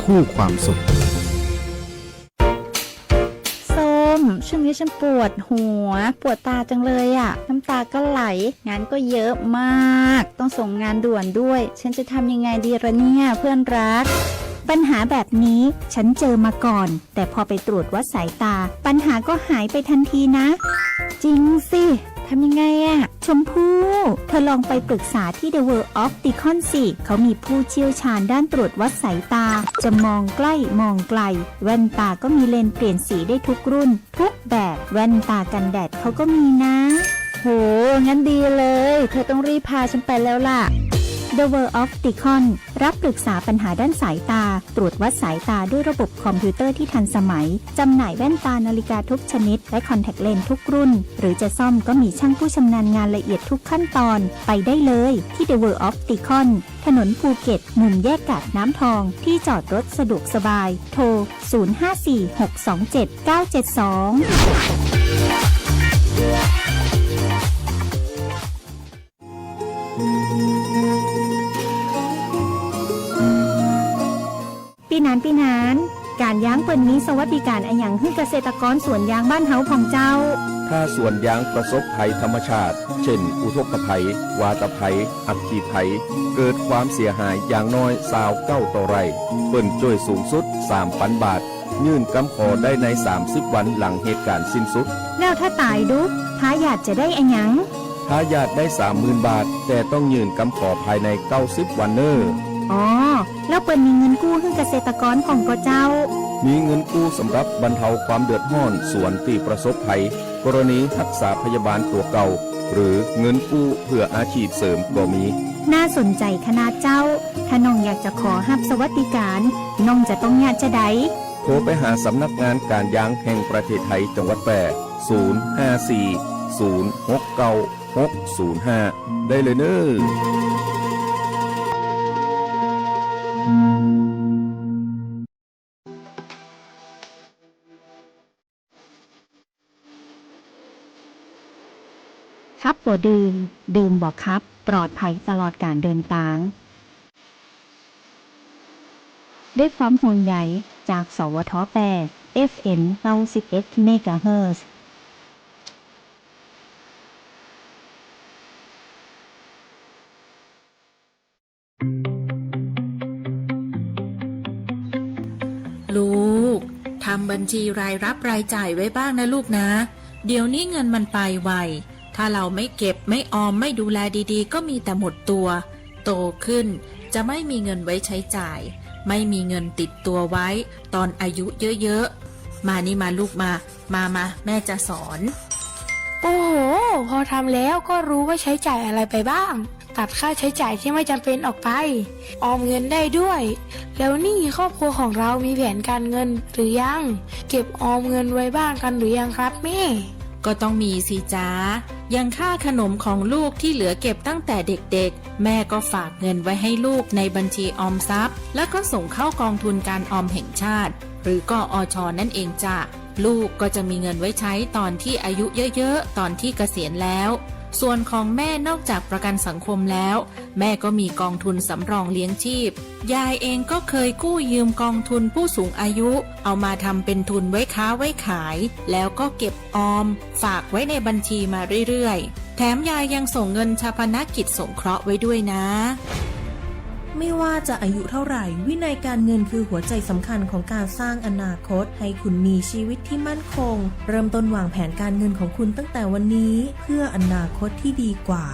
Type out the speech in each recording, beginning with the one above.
คู่ความสุขส้มช่วงนี้ฉันปวดหัวปวดตาจังเลยอ่ะน้ำตาก็ไหลงานก็เยอะมากต้องส่งงานด่วนด้วยฉันจะทำยังไงดีล่ะเนี่ยเพื่อนรักปัญหาแบบนี้ฉันเจอมาก่อนแต่พอไปตรวจวัดสายตาปัญหาก็หายไปทันทีนะจริงสิทำยังไงอะชมพู่เธอลองไปปรึกษาที่ The World Opticon สิเขามีผู้เชี่ยวชาญด้านตรวจวัดสายตาจะมองใกล้มองไกลแว่นตาก็มีเลนส์เปลี่ยนสีได้ทุกรุ่นทุกแบบแว่นตากันแดดเขาก็มีนะโหงั้นดีเลยเธอต้องรีบพาฉันไปแล้วล่ะThe World Opticon รับปรึกษาปัญหาด้านสายตาตรวจวัดสายตาด้วยระบบคอมพิวเตอร์ที่ทันสมัยจำหน่ายแว่นตานาฬิกาทุกชนิดและคอนแทคเลนส์ทุกรุ่นหรือจะซ่อมก็มีช่างผู้ชำนาญงานละเอียดทุกขั้นตอนไปได้เลยที่ The World Opticon ถนนภูเก็ตมุมแยกกาดน้ำทองที่จอดรถสะดวกสบายโทร 0546279972ปีนั้นการยางเปิ่นมีสวัสดิการอันหยังให้เกษตรกรสวนยางบ้านเฮาของเจ้าถ้าสวนยางประสบภัยธรรมชาติเช่นอุทกภัยวาตภัยอัคคีภัยเกิดความเสียหายอย่างน้อย29ต่อไร่เปิ้นช่วยสูงสุด 3,000 บาทยื่นกำขอได้ใน30วันหลังเหตุการณ์สิ้นสุดแล้วถ้าตายดุท้าญาติจะได้อันหยังถ้าญาติได้ 30,000 บาทแต่ต้องยื่นกำขอภายใน90วันเน้ออ๋อแล้วเปิ้นมีเงินกู้ให้เกษตรกรของก็เจ้ามีเงินกู้สำหรับบรรเทาความเดือดร้อนสวนที่ประสบภัยกรณีรักษาพยาบาลตัวเก่าหรือเงินกู้เพื่ออาชีพเสริมก็มีน่าสนใจขนาดเจ้าถ้าน้องอยากจะขอรับสวัสดิการน้องจะต้องญาติจะใดโทรไปหาสำนักงานการยางแห่งประเทศไทยจังหวัดแพร่054 069 605ได้เลยเน้อครับบ่ดื่มบ่ครับปลอดภัยตลอดการเดินทางด้วยความห่วงใยจากสวทแปด FM 91 เมกะเฮิรตซ์ลูกทำบัญชีรายรับรายจ่ายไว้บ้างนะลูกนะเดี๋ยวนี้เงินมันไปไวถ้าเราไม่เก็บไม่ออมไม่ดูแลดีๆก็มีแต่หมดตัวโตขึ้นจะไม่มีเงินไว้ใช้จ่ายไม่มีเงินติดตัวไว้ตอนอายุเยอะๆมานี่มาลูกมาแม่จะสอนโอ้โหพอทำแล้วก็รู้ว่าใช้จ่ายอะไรไปบ้างตัดค่าใช้จ่ายที่ไม่จำเป็นออกไปออมเงินได้ด้วยแล้วนี่ครอบครัวของเรามีแผนการเงินหรือยังเก็บออมเงินไว้บ้างกันหรือยังครับแม่ก็ต้องมีสิจ้ายังค่าขนมของลูกที่เหลือเก็บตั้งแต่เด็กๆแม่ก็ฝากเงินไว้ให้ลูกในบัญชีออมทรัพย์แล้วก็ส่งเข้ากองทุนการออมแห่งชาติหรือกอช.นั่นเองจ้ะลูกก็จะมีเงินไว้ใช้ตอนที่อายุเยอะๆตอนที่เกษียณแล้วส่วนของแม่นอกจากประกันสังคมแล้วแม่ก็มีกองทุนสำรองเลี้ยงชีพยายเองก็เคยกู้ยืมกองทุนผู้สูงอายุเอามาทำเป็นทุนไว้ค้าไว้ขายแล้วก็เก็บออมฝากไว้ในบัญชีมาเรื่อยๆแถมยายยังส่งเงินชาปนกิจสงเคราะห์ไว้ด้วยนะไม่ว่าจะอายุเท่าไหร่วินัยการเงินคือหัวใจสำคัญของการสร้างอนาคตให้คุณมีชีวิตที่มั่นคงเริ่มต้นวางแผนการเงินของคุณตั้งแต่วันนี้เพื่ออนาคตที่ดีกว่า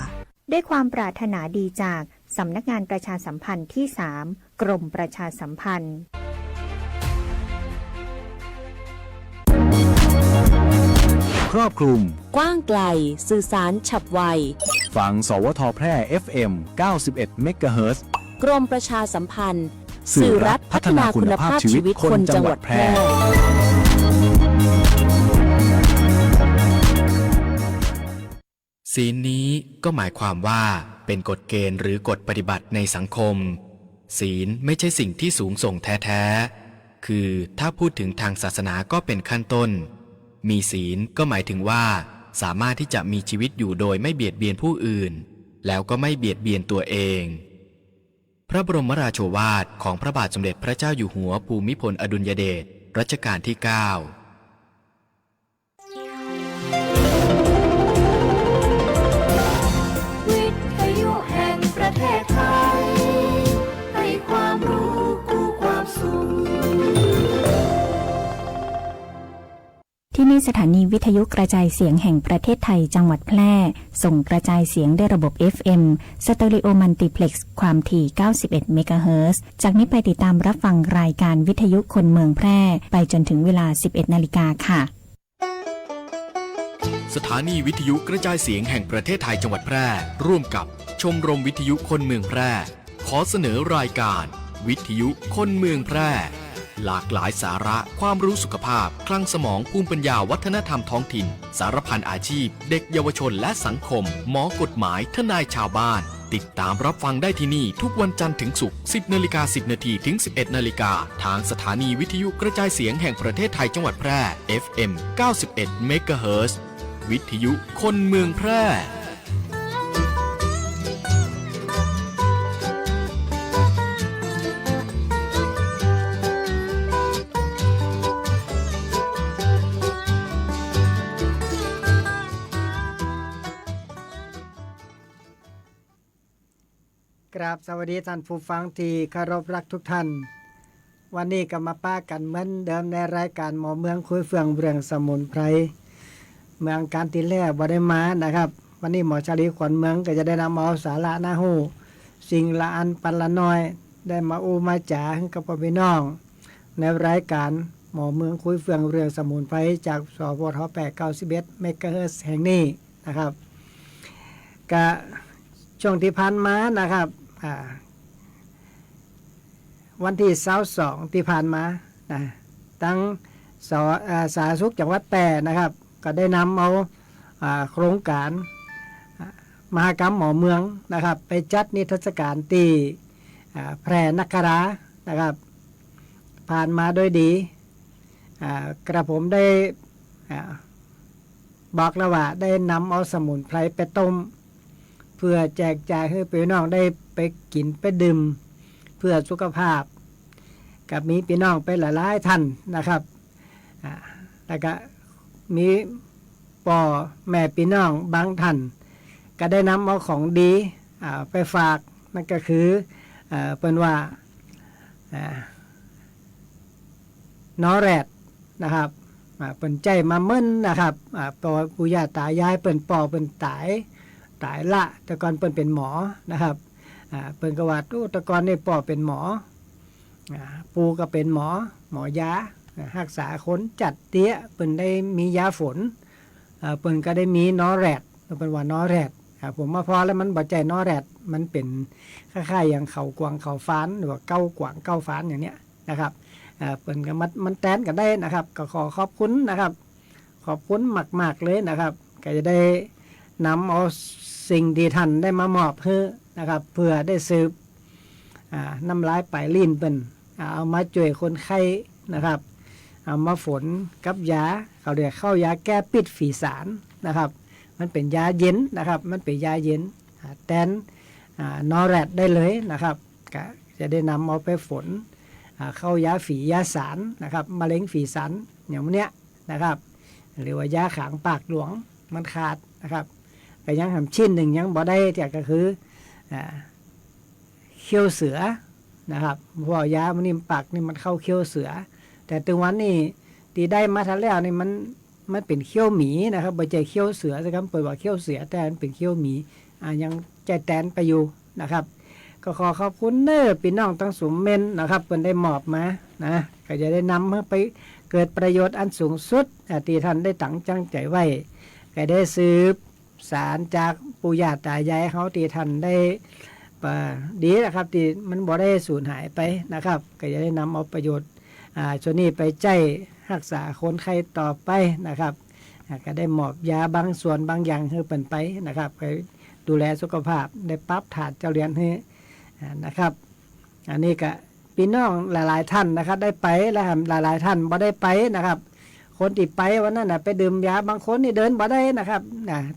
ด้วยความปรารถนาดีจากสำนักงานประชาสัมพันธ์ที่ 3 กรมประชาสัมพันธ์ครอบคลุมกว้างไกลสื่อสารฉับไวฟังสวทแพร่ FM 91 เมกะเฮิรตซ์กรมประชาสัมพันธ์สื่อรัฐพัฒนาคุณภาพชีวิตคนจังหวัดแพร่ศีลนี้ก็หมายความว่าเป็นกฎเกณฑ์หรือกฎปฏิบัติในสังคมศีลไม่ใช่สิ่งที่สูงส่งแท้ๆคือถ้าพูดถึงทางศาสนาก็เป็นขั้นต้นมีศีลก็หมายถึงว่าสามารถที่จะมีชีวิตอยู่โดยไม่เบียดเบียนผู้อื่นแล้วก็ไม่เบียดเบียนตัวเอง พระบรมราโชวาทของพระบาทสมเด็จพระเจ้าอยู่หัวภูมิพลอดุลยเดชรัชกาลที่ 9วิทยุแห่งประเทศไทยให้ความรู้คู่ความสุข ที่นี่สถานีวิทยุกระจายเสียงแห่งประเทศไทยจังหวัดแพร่ส่งกระจายเสียงด้วยระบบ FM สเตอริโอมัลติเพล็กซ์ความถี่ 91 เมกะเฮิรตซ์ จากนี้ไปติดตามรับฟังรายการวิทยุคนเมืองแพร่ไปจนถึงเวลา 11 นาฬิกาค่ะ สถานีวิทยุกระจายเสียงแห่งประเทศไทยจังหวัดแพร่ร่วมกับชมรมวิทยุคนเมืองแพร่ขอเสนอรายการวิทยุคนเมืองแพร่หลากหลายสาระความรู้สุขภาพคลังสมองภูมิปัญญาวัฒนธรรมท้องถิ่นสารพันอาชีพเด็กเยาวชนและสังคมหมอกฎหมายทนายชาวบ้านติดตามรับฟังได้ที่นี่ทุกวันจันทร์ถึงศุกร์ 10:10 นถึง 11:00 นทางสถานีวิทยุกระจายเสียงแห่งประเทศไทยจังหวัดแพร่ FM 91 เมกะเฮิรตซ์ วิทยุคนเมืองแพร่กราบสวัสดีท่านผู้ฟังที่เคารพรักทุกท่านวันนี้ก็มาป้ากันเหมือนเดิมในรายการหมอเมืองคุยเฟืองเรื่องสมุนไพรเมืองการติแล่บ่ได้มานะครับวันนี้หมอชาลีขวัญเมืองก็จะได้นำเอาสาระน่าฮู้สิ่งละอันปันละน้อยได้มาอู้มาจ๋ากับพ่อพี่น้องในรายการหมอเมืองคุยเฟืองเรื่องสมุนไพรจากสวท891 เมกะเฮิรตซ์แห่งนี้นะครับก็ช่วงที่ผ่านมานะครับวันที่22ที่ผ่านมานะตั้งสาธารณสุขจังหวัดแพร่นะครับก็ได้นำเอาโครงการมหกรรมหมอเมืองนะครับไปจัดนิทรรศการที่แพร่นครานะครับผ่านมาโดยดีกระผมได้บอกแล้วว่าได้นำเอาสมุนไพรไปต้มเพื่อแจกจ่ายให้พี่น้องได้ไปกินไปดื่มเพื่อสุขภาพกับมีพี่น้องไปหลายๆท่านนะครับแล้วก็มีพ่อแม่พี่น้องบางท่านก็ได้นำเอาของดีไปฝากนั่นก็คือเป็นว่านอแรดนะครับเป็นใจมาเมิ้นนะครับปู่ย่าตายายเป็นป่อเป็นตายละแต่ก่อนเปิ้นเป็นหมอนะครับเปิ้นก็ว่าแต่ก่อนนี่ป่อเป็นหมอปูก็เป็นหมอยารักษาคนจัดเตี้ยเปิ้นได้มียาฝนเปิ้นก็ได้มีนอแรดเปิ้นว่านอแรดผมมาพอแล้วมันบ่ใจนอแรดมันเป็นคล้ายๆอย่างเขากวางเขาฟ้านหรือว่าเก้ากวางเก้าฟ้านอย่างเนี้ยนะครับเปิ้นก็มันแตนกันได้นะครับก็ขอขอบคุณนะครับขอบคุณมากๆเลยนะครับก็จะได้นำเอาสิ่งที่ท่านได้มามอบให้นะครับเพื่อได้สืบน้ำลายปลายลิ้นเป็นเอามาช่วยคนไข้นะครับเอามาฝนกับยาเขาเรียกเข้ายาแก้ปิดฝีสารนะครับมันเป็นยาเย็นนะครับมันเป็นยาเย็นแตนนอแรดได้เลยนะครับก็จะได้นำเอาไปฝนเข้ายาฝียาสารนะครับมะเร็งฝีสารอย่างเนี้ยนะครับหรือว่ายาขางปากหลวงมันขาดนะครับก็ยังทำชิ้นหนึ่งยังบ่ได้แต่ก็คือเขี้ยวเสือนะครับเพราะยามันนิ่มปากนี่มันเข้าเขี้ยวเสือแต่ตัววันนี้ตีได้มาทันแล้วนี่มันเป็นเขี้ยวหมีนะครับบ่ใจเขี้ยวเสือสิครับเปิดว่าเขี้ยวเสือแต่มันเป็นเขี้ยวหมียังใจแตนไปอยู่นะครับก็ขอขอบคุณเน้อพี่น้องทั้งสมเมนนะครับเพิ่นได้มอบมานะก็จะได้นำไปเกิดประโยชน์อันสูงสุดที่ท่านได้ตั้งใจไว้ก็ได้สืบสารจากปู่ย่าตายายเขาที่ท่านได้ดีนะครับที่มันบ่ได้สูญหายไปนะครับก็จะได้นำเอาประโยชน์ส่วนนี้ไปใจรักษาคนไข้ต่อไปนะครับก็ได้มอบยาบางส่วนบางอย่างให้เปิ่นไปนะครับไปดูแลสุขภาพได้ปรับถาดเจ้าเรียนให้นะครับอันนี้ก็พี่น้องหลายๆท่านนะครับได้ไปแล้วหลายๆท่านบ่ได้ไปนะครับคนที่ไปวันนั้นไปดื่มยาบางคนนี่เดินบ่ได้นะครับ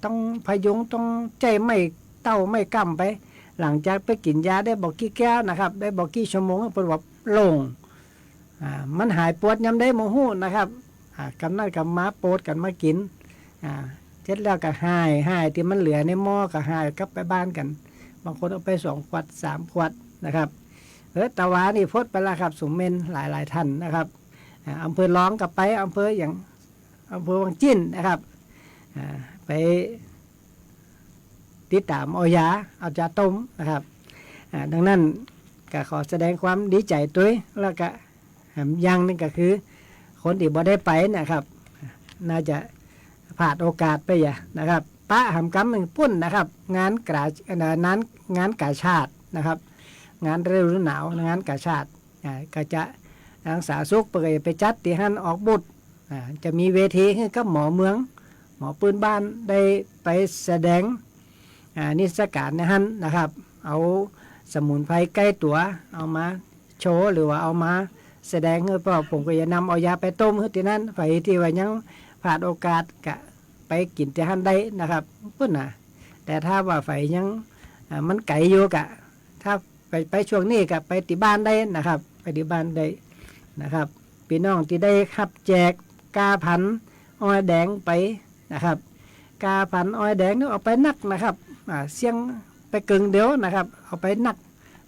ต้องพยุงต้องใจไม่เต้าไม่กำไป หลังจากไปกินยาได้บอกกี่แก้วนะครับได้บอกกี่ชั่วโมงเพิ่นว่าโล่งมันหายปวดยามได้โมโหนะครับกำนัดกับม้าโปดกันมากินเสร็จแล้วก็หายที่มันเหลือในหม้อก็หายกลับไปบ้านกันบางคนเอาไป2 ขวด 3 ขวดนะครับตะวานี่พดไปแล้วครับสุมเมนหลายท่านนะครับอำเภอร้องกับไปอำเภออย่างอำเภอวังจิ้นนะครับไปติดตามเอายาต้มนะครับดังนั้นก็ขอแสดงความดีใจตัวแล้วก็อย่างนึงก็คือคนที่บ่ได้ไปนะครับน่าจะพลาดโอกาสไปนะครับป้าหำกำหนึ่งปุ้นนะครับงานกาชาตินะครับงานฤดูหนาวงานกาชาติก็จะทางสาธารณสุขไปจัดที่หันออกบุตรจะมีเวทีให้กับหมอเมืองหมอปืนบ้านได้ไปแสดงนิทรรศการในหันนะครับเอาสมุนไพรใกล้ตัวเอามาโชว์หรือว่าเอามาแสดงเพื่อผมก็จะนำเอายาไปต้มที่นั่นไปที่ว่ายังผ่านโอกาสกะไปกินที่หันได้นะครับพุ่นแต่ถ้าว่าไฟยังมันไกลอยู่กะถ้าไปช่วงนี้กะไปที่บ้านได้นะครับไปที่บ้านได้นะครับพี่น้องที่ได้ขับแจกกาพันอ้อยแดงไปนะครับกาพันอ้อยแดงนี่เอาไปนักนะครับเสียงไปกึ่งเดียวนะครับเอาไปนัก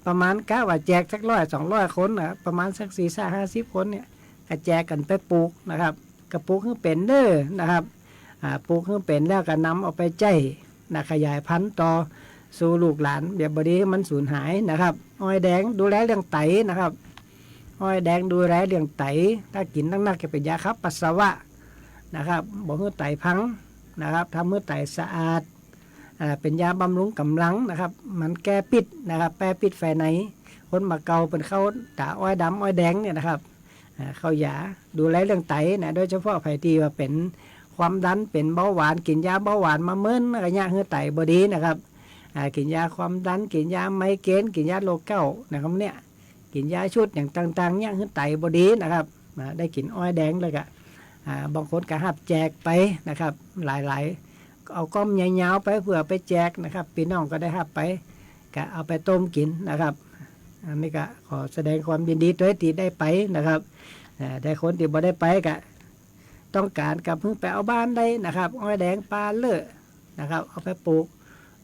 ประมาณกะว่าแจกสัก100-200 คนนะประมาณสัก40-50 คนเนี่ยก็แจกกันไปปลูกนะครับกระปลูกให้เป็นเด้อนะครับปลูกให้เป็นแล้วก็นำเอาไปใจขยายพันธุ์ต่อสู่ลูกหลานเดี๋ยวบดีมันสูญหายนะครับอ้อยแดงดูแลเรื่องไตนะครับอ้อยแดงดูแลเรื่องไตถ้ากินนักๆจะเป็นยาขับปัสสาวะนะครับบอกให้ไตพังนะครับทำให้ไตสะอาดเป็นยาบำรุงกำลังนะครับมันแก้ปิดนะครับแก้ปิดไฟในคนมาเกาเป็นเข้าตาอ้อยดำอ้อยแดงเนี่ยนะครับเข้ายาดูแลเรื่องไตนะโดยเฉพาะไผที่ว่าเป็นความดันเป็นเบาหวานกินยาเบาหวานมาเมิ้นอะไรเงี้ยให้ไตบดีนะครับกินยาความดันกินยาไมเกรนกินยาโรคเก้านะครับเนี่ยกินยาชุดอย่างต่างๆเนี่ยให้ไตบดีนะครับได้กินอ้อยแดงเลยกะบางคนก็หับแจกไปนะครับหลายๆเอาก้อมยาวๆไปเพื่อไปแจกนะครับพี่น้องก็ได้หับไปก็เอาไปต้มกินนะครับอันนี้ก็ขอแสดงความยินดีด้วยที่ได้ไปนะครับแต่คนที่บ่ได้ไปก็ต้องการกับเพิ่งไปเอาบ้านได้นะครับอ้อยแดงปลาเลือนะครับเอาไปปลูก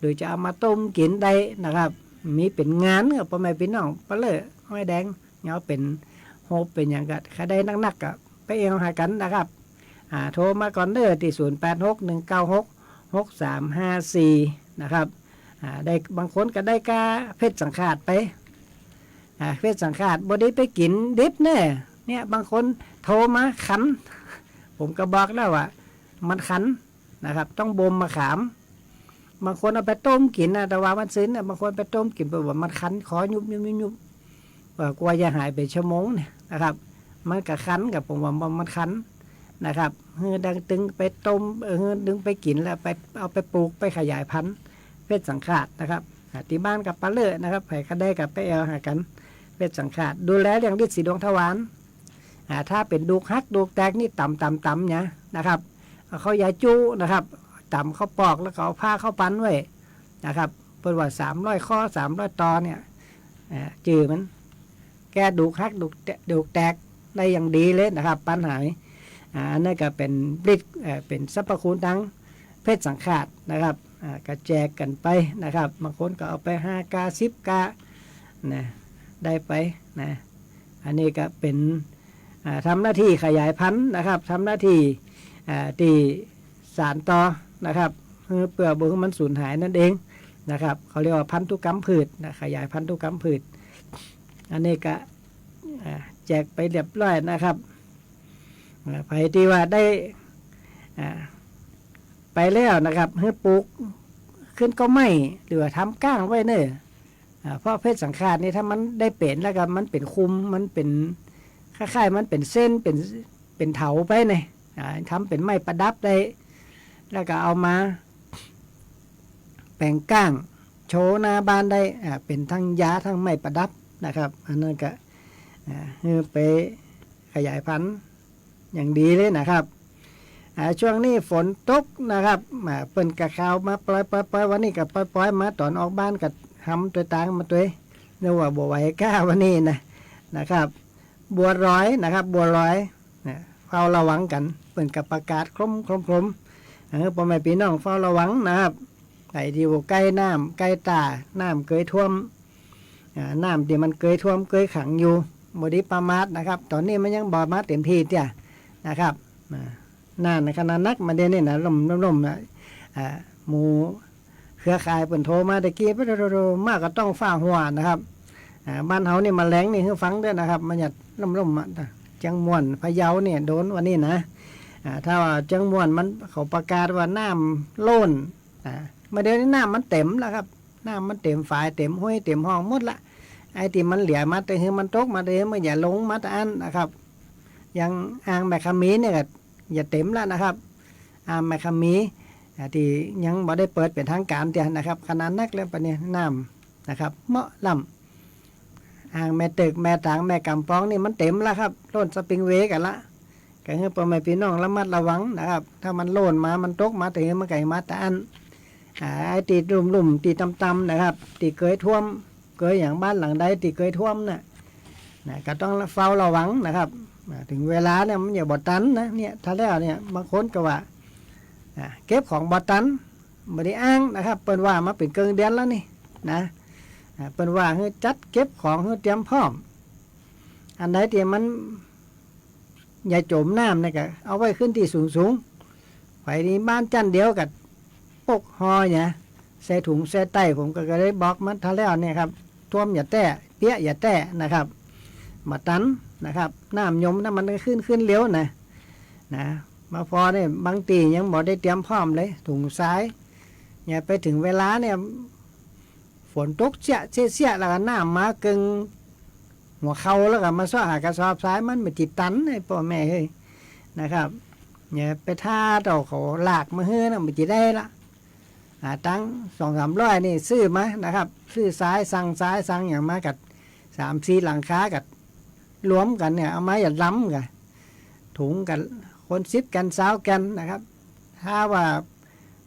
โดยจะเอามาต้มกินได้นะครับมีเป็นงานกับพ่อแม่พี่น้องปลาเลืออ้อยแดงเอาเป็นโฮปเป็นอย่างกัดใครได้นักๆกับไปเองหากันนะครับโทรมาก่อนเด้อที่0861966354นะครับได้บางคนก็ได้กาเพชรสังขารไปเพชรสังขารบดีไปกินดิบเนี่ยบางคนโทรมาขันผมก็บอกแล้วว่ามันขันนะครับต้องบ่มมะขามบางคนเอาไปต้มกินนะแต่ว่ามันซึ้นบางคนไปต้มกินไปว่ามันขันขอยุบกลัวจะหายไปชั่วโมงเนี่ยนะครับมันก็ขันกับผมว่ามันขันนะครับดังตึงไปต้มดึงไปกินแล้วไปเอาไปปลูกไปขยายพันธุ์เพชรสังขารนะครับที่บ้านกับปลาเลือนะครับไผ่ก็ได้กับไปเอาหากันเพชรสังขารดูแลเรื่องฤทธิ์สีดวงทวารถ้าเป็นดูกฮักดูกแตกนี่ต่ำเนี่ยนะครับเขายาจูนะครับต่ำเขาปอกแล้วก็เอาผ้าเข้าปั้นไว้นะครับเปิดว่า300 ข้อ300 ตอเนี่ยจือมันแก้ดูกฮักดูกแตกได้อย่างดีเลยนะครับปัญหานั่นก็เป็นฤทธิ์เป็นสรรพคุณทั้งเพชรสังขารนะครับก็แจกกันไปนะครับบางคนก็เอาไป5 กา 10 กานะได้ไปนะอันนี้ก็เป็นทำหน้าที่ขยายพันธุ์นะครับทำหน้าที่ที่สานต่อนะครับเพื่อบ่ให้มันสูญหายนั่นเองนะครับเขาเรียกว่าพันธุกรรมพืชนะขยายพันธุกรรมพืชอันนี้ก็แจกไปเรียบร้อยนะครับไปที่ว่าได้ไปแล้วนะครับให้ปลูกขึ้นก็ไม่หรือว่าทำก้างไว้เนอะเพราะเพชรสังขารนี่ถ้ามันได้เป็นแล้วก็มันเป็นคุมมันเป็นคล้ายๆมันเป็นเส้นเป็นเถาไปเนี่ยทำเป็นไม้ประดับได้แล้วก็เอามาแปลงก้างโชว์หน้าบ้านได้เป็นทั้งยาทั้งไม้ประดับนะครับอันนั้นก็ไปขยายพันธุ์อย่างดีเลยนะครับช่วงนี้ฝนตกนะครับเปิ่นกะข่าวมาปล่อยวันนี้กับปล่อยมาตอนออกบ้านกับ ห้ำตัวตังมาตัวเรียกว่าบัวไหวก้าวันนี้นะครับบัวร้อยนะครับบัวร้อยเฝ้าระวังกันเปิดกับประกาศคล้มพ่อแม่พี่น้องเฝ้าระวังนะครับไอ้ที่ใกล้น้ำใกล้ตาน้ำเกยท่วมน้ำที่มันเกยท่วมเกยขังอยู่บดีประมาทนะครับตอนนี้มันยังบ่มาเต็มที่เจ้ะนะครับน่าในขณะนักมาเดนนี่นะล่มนะหมูเครือข่ายเปิ่นโทรมาตะกี้มากก็ต้องฝ้าหัวนะครับบ้านเฮานี่มาแรงนี่คือฟังด้วยนะครับมันหยัดล่มจังม่วนพะเยาเนี่ยโดนวันนี้นะถ้าว่าจังม่วนมันเขาประกาศว่าน้ำล้นมาเดี๋ยวนี้น้ำมันเต็มแล้วครับน้ำมันเต็มฝายเต็มห้วยเต็มห้องหมดละไอ้ที่มันเหลือมาแต่คือมันตกมาเดี๋ยวมันอย่าลงมาแต่อันนะครับยังอ่างแมคคามีเนี่ยก็อย่าเต็มแล้วนะครับอ่างแมคคามีที่ยังบ่ได้เปิดเป็นทางการเดียวนะครับขนาดนักแล้วปะเนี่ยน้ำนะครับเหมาะลำอ่างแม่ตึกแม่ตางแม่กำปองนี่มันเต็มแล้วครับล้นสปริงเวกันละก็คือพ่อแม่พี่น้องระมัดระวังนะครับถ้ามันโล่นมามันตกมาแต่มันไก่มาแต่อันไอ้ตีลุ่มตีตำๆนะครับตีเกยท่วมเกยอย่างบ้านหลังใดตีเกยท่วมนะก็ต้องเฝ้าระวังนะครับถึงเวลาเนี่ยมันอย่าบดตันนะเนี่ยถ้าแล้วเนี่ยบางคนก็ว่าเก็บของบดตันไม่ได้อ้างนะครับเปิ้นว่ามาเป็นเกินเดือนแล้วนี่นะเปิ้นว่าให้จัดเก็บของให้เตรียมพร้อมอันใดที่มันอย่าจมน้ำเนี่ยก็เอาไว้ขึ้นที่สูงไปนี่บ้านจันเดียวกับปกหอเนี่ยใส่ถุงใส่ไต้ผมก็ได้บอกมันถ้าแล้วเนี่ยครับท่วมอย่าแต้เปี้ยอย่าแต้นะครับมาตันนะครับน้ำยมน้ำมันก็ขึ้นเลี้ยวนะมาพอเนี่ยบางตียังบอกได้เตรียมพร้อมเลยถุงซ้ายเนี่ยไปถึงเวลาเนี่ยฝนตกเสียแล้วก็น้ำมากึ่งหัวเข่าแล้วก็มาซ้อหากระสอบซ้ายมันไม่ติดตันไอ้พ่อแม่เฮ้ยนะครับเนี่ยไปท่าต่อเขาหลากมาเฮ้ยนะไม่ติดได้ละตั้ง200-300นี่ซื้อมานะครับซื้อซ้ายสั่งอย่างมากับ3-4หลังค้ากับรวมกันเนี่ยเอามาอย่าล้ำกันถุงกันคนซิปกันสาวกันนะครับถ้าว่า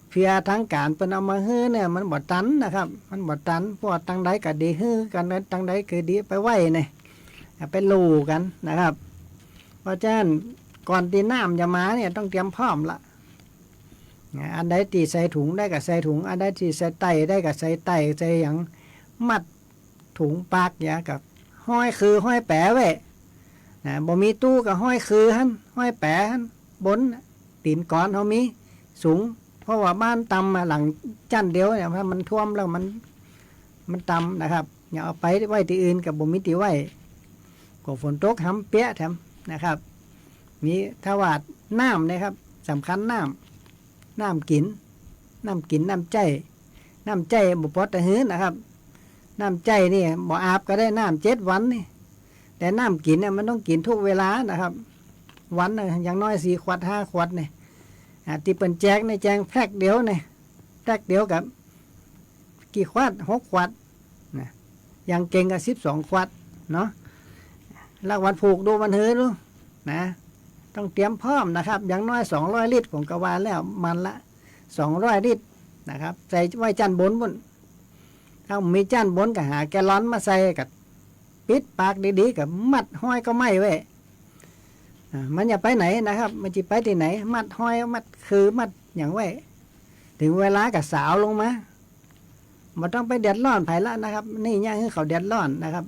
เพียทั้งการเป็นเอามาฮื้อเนี่ยมันบดตันนะครับมันบดตันพวกตั้งใดก็ดีฮื้อกันตั้งใดก็ดีไปไหวเนี่ยไปลู่กันนะครับเพราะฉะนั้นก่อนตีน้ำจะมาเนี่ยต้องเตรียมพร้อมละอันใดตีใส่ถุงได้กับใส่ถุงอันใดตีใส่ไตได้กับใส่ไตใส่อย่างมัดถุงปากอย่างกับห้อยคือห้อยแปะไว้บ่มีตู้กับห้อยคือฮั่นห้อยแปะฮั่นบนตีนก้อนเขามีสูงเพราะว่าบ้านต่ำมาหลังจันเดียวเนี่ยถ้ามันท่วมแล้วมันต่ำนะครับอย่าเอาไปไว้ที่อื่นกับบ่มีที่ไว้ก็ฝนตกห้ำเปี้ยแถมนะครับมีถ้าว่าน้ำนะครับสำคัญน้ำกินน้ำใจบุปผาหื้อนะครับน้ำใจนี่บ่อาบก็ได้น้ำ7 วันนี่แต่น้ำกินเนี่ยมันต้องกินทุกเวลานะครับวันอย่างน้อย4 ขวด 5 ขวดเนี่ยที่เป็นแจกในแจงแพ็กเดียวเนี่ยแพ็กเดียวกับกี่ขวด6 ขวดนะอย่างเก่งกับ12 ขวดเนาะแล้ววันผูกดูวันหื้อดูนะต้องเตรียมพร้อมนะครับอย่างน้อย200 ลิตรผมก็ว่าแล้วมันละ200 ลิตรนะครับใส่ไว้จานบนถ้ามีจานบนก็หาแกลลอนมาใส่กับปิดปากดีๆกับมัดห้อยก็ไม่ไว้มันอย่าไปไหนนะครับมันจะไปที่ไหนมัดห้อยมัดคือมัดอย่างไว้ถึงเวลากับสาวลงมามันต้องไปเดือดร้อนไผ่ละนะครับนี่ย่างให้เขาเดือดร้อนนะครับ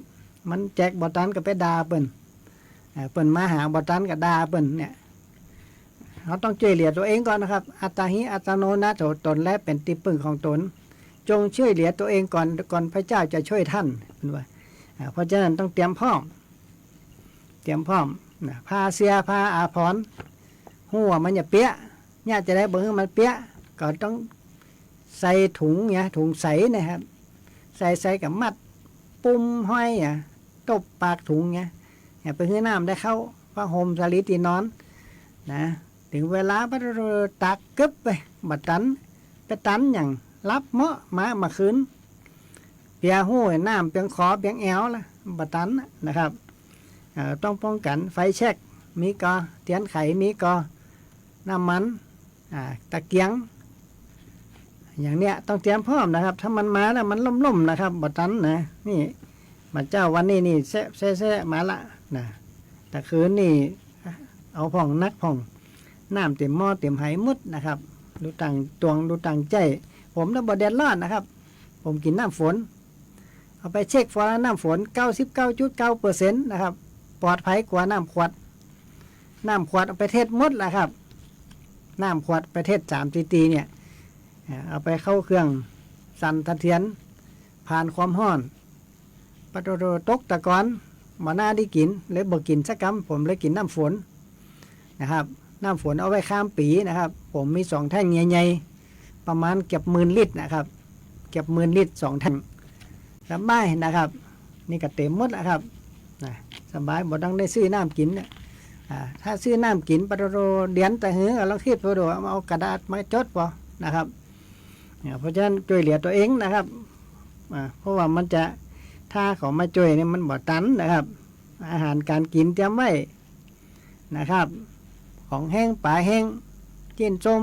มันแจกบอตันก็ไปด่าเปิ้นมาหาบอตันกับด่าเปิ้นเนี่ยเราต้องช่วยเหลือตัวเองก่อนนะครับอัตตาหิอัตโนนาโถตนและเป็นที่พึ่งของตนจงช่วยเหลือตัวเองก่อนพระเจ้าจะช่วยท่านเป็นว่าเพราะฉะนั้นต้องเตรียมพร้อมผ้าเสียผ้าอาภรณ์หัวมันอย่าเปี้ยเนี่ยจะได้เบิ่งมันเปี้ยก็ต้องใส่ถุงเนี่ยถุงใสนะครับใส่กับมัดปุ่มห้อยตบปากถุงเนี่ยไปให้น้ำได้เข้าผ้าห่มสลีตีนอนนะถึงเวลาพระตักกึบไปบัดตันไปตันอย่างรับเมาะมาคืนเปียหูน้ำเปียงคอเปียงแอวละบัดตันนะครับต้องป้องกันไฟแช็กมีกอเทียนไขมีกอน้ำมันตะเกียง อย่างเนี้ยต้องเตรียมพร้อมนะครับ ถ้ามันมาแล้วมันล่มๆนะครับบ่ตันนะนี่มาเจ้าวันนี้นี่แซ่มาละนะแต่คืนนี่เอาผ่องนักผ่องน้ำเต็มหม้อเต็มไหมุดนะครับดูต่างตวงดูต่างใจผมน่ะบ่แดดร้อนนะครับ ผมกินน้ำฝนเอาไปเช็คฟอร์น้ำฝน 99.9% นะครับปลอดภัยกว่าน้ำขวดเอาไปเทศหมดละครับน้ำขวดไปเทศ3 ตีเนี่ยเอาไปเข้าเครื่องสั่นสะเทือนผ่านความร้อนปะโตโตตกตะกอนมาหน้าได้กินเลยบ่กินสักกำผมเลยกินน้ำฝนนะครับน้ำฝนเอาไว้ข้ามปีนะครับผมมี2 แท่งใหญ่ๆประมาณเกือบ10,000 ลิตรนะครับเกือบ10,000 ลิตร2 แท่งสบายนะครับนี่ก็เต็มหมดแล้วครับสบายบ่ต้องได้ซื้อน้ำกินเนี่ยถ้าซื้อน้ำกินปะโตโตเดือนแต่หื้อเราคิดพอดูเอากระดาษมาจดพอนะครับเพราะฉะนั้นช่วยเหลือตัวเองนะครับเพราะว่ามันจะถ้าเขามาช่วยเนี่ยมันบ่ตันนะครับ อาหารการกินเตรียมไว้นะครับ ของแห้งปลาแห้งจิ้นส้ม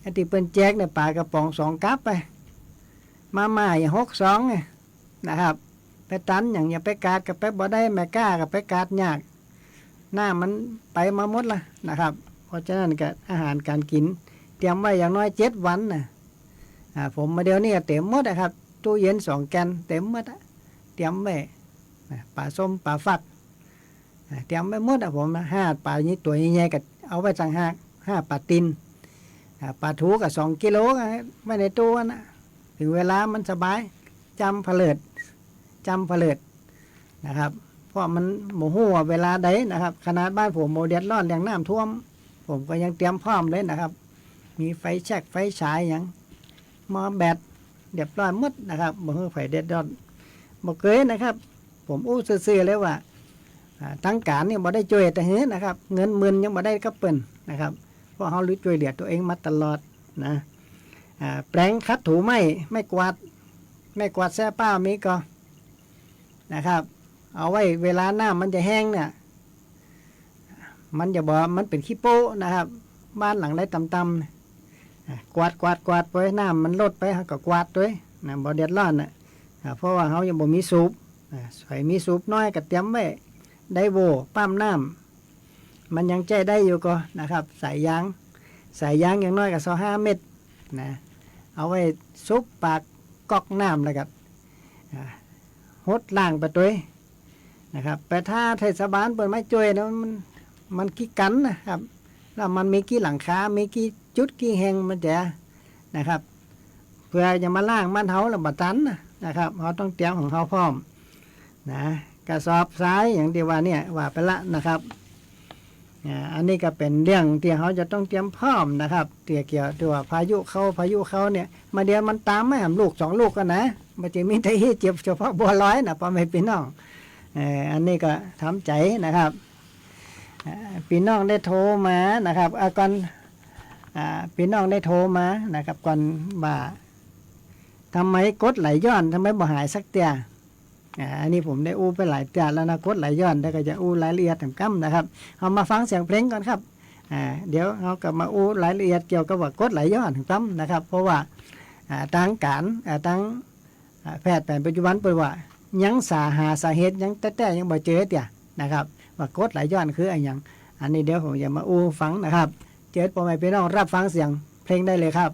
ไอ้ที่เป็นแจกเนี่ยปลากระป๋อง2 กับไปมาอย่าง62นะครับไปตันอย่างอย่าไปกาดกับไปบ่ได้แม่กล้ากับไปกาดยากหน้ามันไปมาหมดละนะครับ เพราะฉะนั้นก็อาหารการกินเตรียมไว้อย่างน้อย7 วันนะผมมาเดี๋ยวนี้เต็มหมดนะครับตู้เย็น2 แกนเต็มหมดเตรียมไว้ปลาส้มปลาฟักเตรียมไว้หมดผม5 ปลานี้ตัวใหญ่ๆก็เอาไว้ต่างหาก5 ปลาตินปลาทูก็2 กิโลไว้ในตู้นะถึงเวลามันสบายจำผลิตนะครับเพราะมันโมโหเวลาใดนะครับขนาดบ้านผมโมเดลร้อนอย่างน้ำท่วมผมก็ยังเตรียมพร้อมเลยนะครับมีไฟแช็กไฟฉายอย่างมอแบตเรียบร้อยหมดนะครับบ่ฮือไฟเด็ดดอนบ่เคยนะครับผมอู้ซื่อๆเลยว่าทั้งการนี่บ่ได้ช่วยแต่เฮ้นะครับเงินหมื่นยังบ่ได้ก็เปิ้นนะครับเพราะเฮารู้ช่วยเหลือตัวเองมาตลอดนะแปลงคัดถูไม่กวาดแซ่ป้ามีก็นะครับเอาไว้เวลาน้ำมันจะแห้งเนี่ยมันจะบอกมันเป็นขี้โป้นะครับบ้านหลังไรต่ำๆกวาดไปน้ำมันลดไปก็กวาดด้วยนะบ่เดือดร้อนนะเพราะว่าเขายังบ่มีสูบใส่มีสูบน้อยก็เตรียมไว้ได้โบปั้มน้ำมันยังใจได้อยู่ก็นะครับสายยางอย่างน้อยก็25 เม็ดนะเอาไว้ซุปปากก๊อกน้ำแล้วก็หดล่างไปด้วยนะครับแต่ถ้าเทศบาลเปิดไม้จ่วยนะมันกี่กันนะครับแล้วมันมีกี่หลังคามีกี่จุดกี่แห่งมันจะนะครับเพื่อจะมาล่างมันเฮาแล้วบัดตันนะครับเขาต้องเตรียมของเขาพร้อมนะกระสอบทรายอย่างที่ว่าเนี่ยว่าไปละนะครับอันนี้ก็เป็นเรื่องที่เขาจะต้องเตรียมพร้อมนะครับเกี่ยวกับพายุเขาเนี่ยมาเดียวมันตามไม่หำลูก2 ลูกกันนะมันจะมีแต่เจ็บเฉพาะบัวลอยนะพ่อแม่พี่น้องอันนี้ก็ทำใจนะครับพี่น้องได้โทรมานะครับก่อนพี่น้องได้โทรมานะครับก่อนว่าทำไมกดไหลย้อนทำไมบ่หายสักเตียอันนี้ผมได้อู้ไปหลายเตียแล้วนะกดไหลย้อนได้ก็จะอู้รายละเอียดtämๆนะครับเอามาฟังเสียงเพลงก่อนครับเดี๋ยวเราก็มาอู้รายละเอียดเกี่ยวกับว่ากดไหลย้อนtämๆนะครับเพราะว่าทางการทางแพทย์แผนปัจจุบันเปิดว่ายังหาสาเหตุยังแต่ยังบ่เจอเตี่ยนะครับว่ากดไหลย้อนคืออะไรอย่างอันนี้เดี๋ยวผมจะมาอู้ฟังนะครับเจอพ่อแม่พี่น้องรับฟังเสียงเพลงได้เลยครับ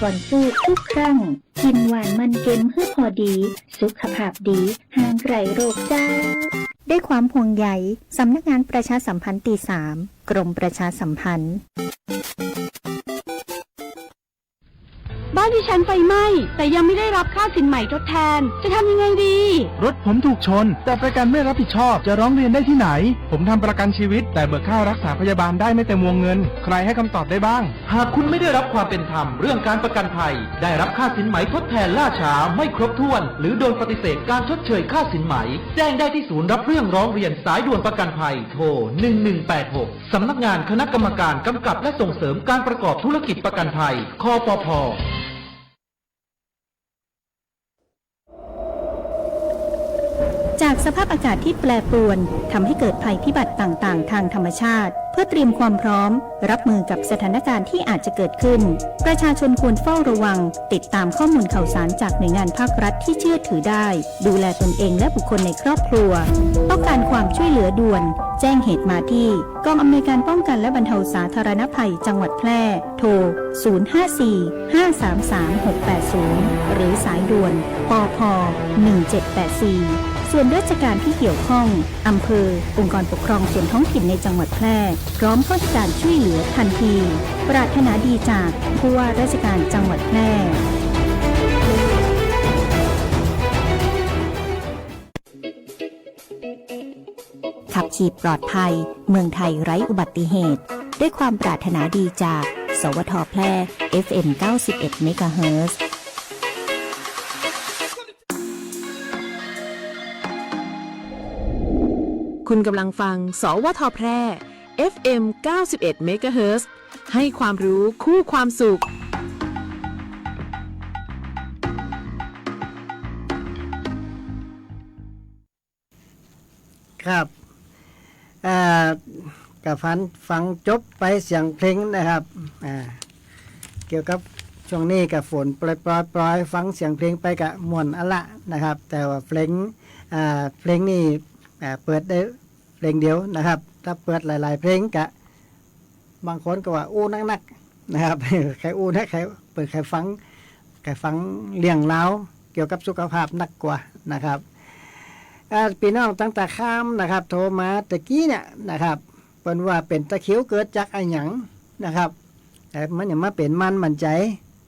ก่อนสู้ทุกครั้งกินหวานมันเค็มเพื่อพอดี สุขภาพดีห่างไกลโรคเจ้าด้วยความห่วงใยสำนักงานประชาสัมพันธ์ตี 3 กรมประชาสัมพันธ์ บ้านดิฉันไฟไหม้แต่ยังไม่ได้รับค่าสินใหม่ทดแทนจะทำยังไงดี รถผมถูกชนแต่ประกันไม่รับผิดชอบจะร้องเรียนได้ที่ไหนผมทำประกันชีวิตแต่เบิกค่ารักษาพยาบาลได้ไม่เต็มวงเงินใครให้คำตอบได้บ้างหากคุณไม่ได้รับความเป็นธรรมเรื่องการประกันภัยได้รับค่าสินไหมทดแทนล่าช้าไม่ครบถ้วนหรือโดนปฏิเสธการชดเชยค่าสินไหมแจ้งได้ที่ศูนย์รับเรื่องร้องเรียนสายด่วนประกันภัยโทร1186สำนักงานคณะกรรมการกำกับและส่งเสริมการประกอบธุรกิจประกันภัยคปภ.จากสภาพอากาศที่แปรปรวนทำให้เกิดภัยพิบัติต่างๆทางธรรมชาติเพื่อเตรียมความพร้อมรับมือกับสถานการณ์ที่อาจจะเกิดขึ้นประชาชนควรเฝ้าระวังติดตามข้อมูลข่าวสารจากหน่วยงานภาครัฐที่เชื่อถือได้ดูแลตนเองและบุคคลในครอบครัวต้องการความช่วยเหลือด่วนแจ้งเหตุมาที่กองอำนวยการป้องกันและบรรเทาสาธารณภัยจังหวัดแพร่โทร 054-533-680 หรือสายด่วนปพ 1784ส่วนราชการที่เกี่ยวข้องอำเภอองค์กรปกครองส่วนท้องถิ่นในจังหวัดแพร่พร้อมเข้าให้การช่วยเหลือทันทีปรารถนาดีจากผู้ว่าราชการจังหวัดแพร่ขับขี่ปลอดภัยเมืองไทยไร้อุบัติเหตุด้วยความปรารถนาดีจากสวทแพร่ FM 91 เมกะเฮิรตซ์คุณกำลังฟังสวทแพร่ FM 91 เมกะเฮิรตซ์ให้ความรู้คู่ความสุขครับกับฟังจบไปเสียงเพลงนะครับเกี่ยวกับช่วงนี้กับฝนปล่อยฟังเสียงเพลงไปกับม่วนอะละนะครับแต่ว่าเพลงนี่เปิดได้เพลงเดียวนะครับถ้าเปิดหลายๆเพลงกะบางคนก็ว่าอู้นักนะครับ ใครอู้นะใครเปิดใครฟังเลี้ยงเล้าเกี่ยวกับสุขภาพนักกว่านะครับพี่น้องตั้งแต่ข้ามนะครับโทรมาตะกี้เนี่ยนะครับเป็นว่าเป็นตะคริวเกิดจากไอ้หยังนะครับแต่มันยังมาเป็นมันใจ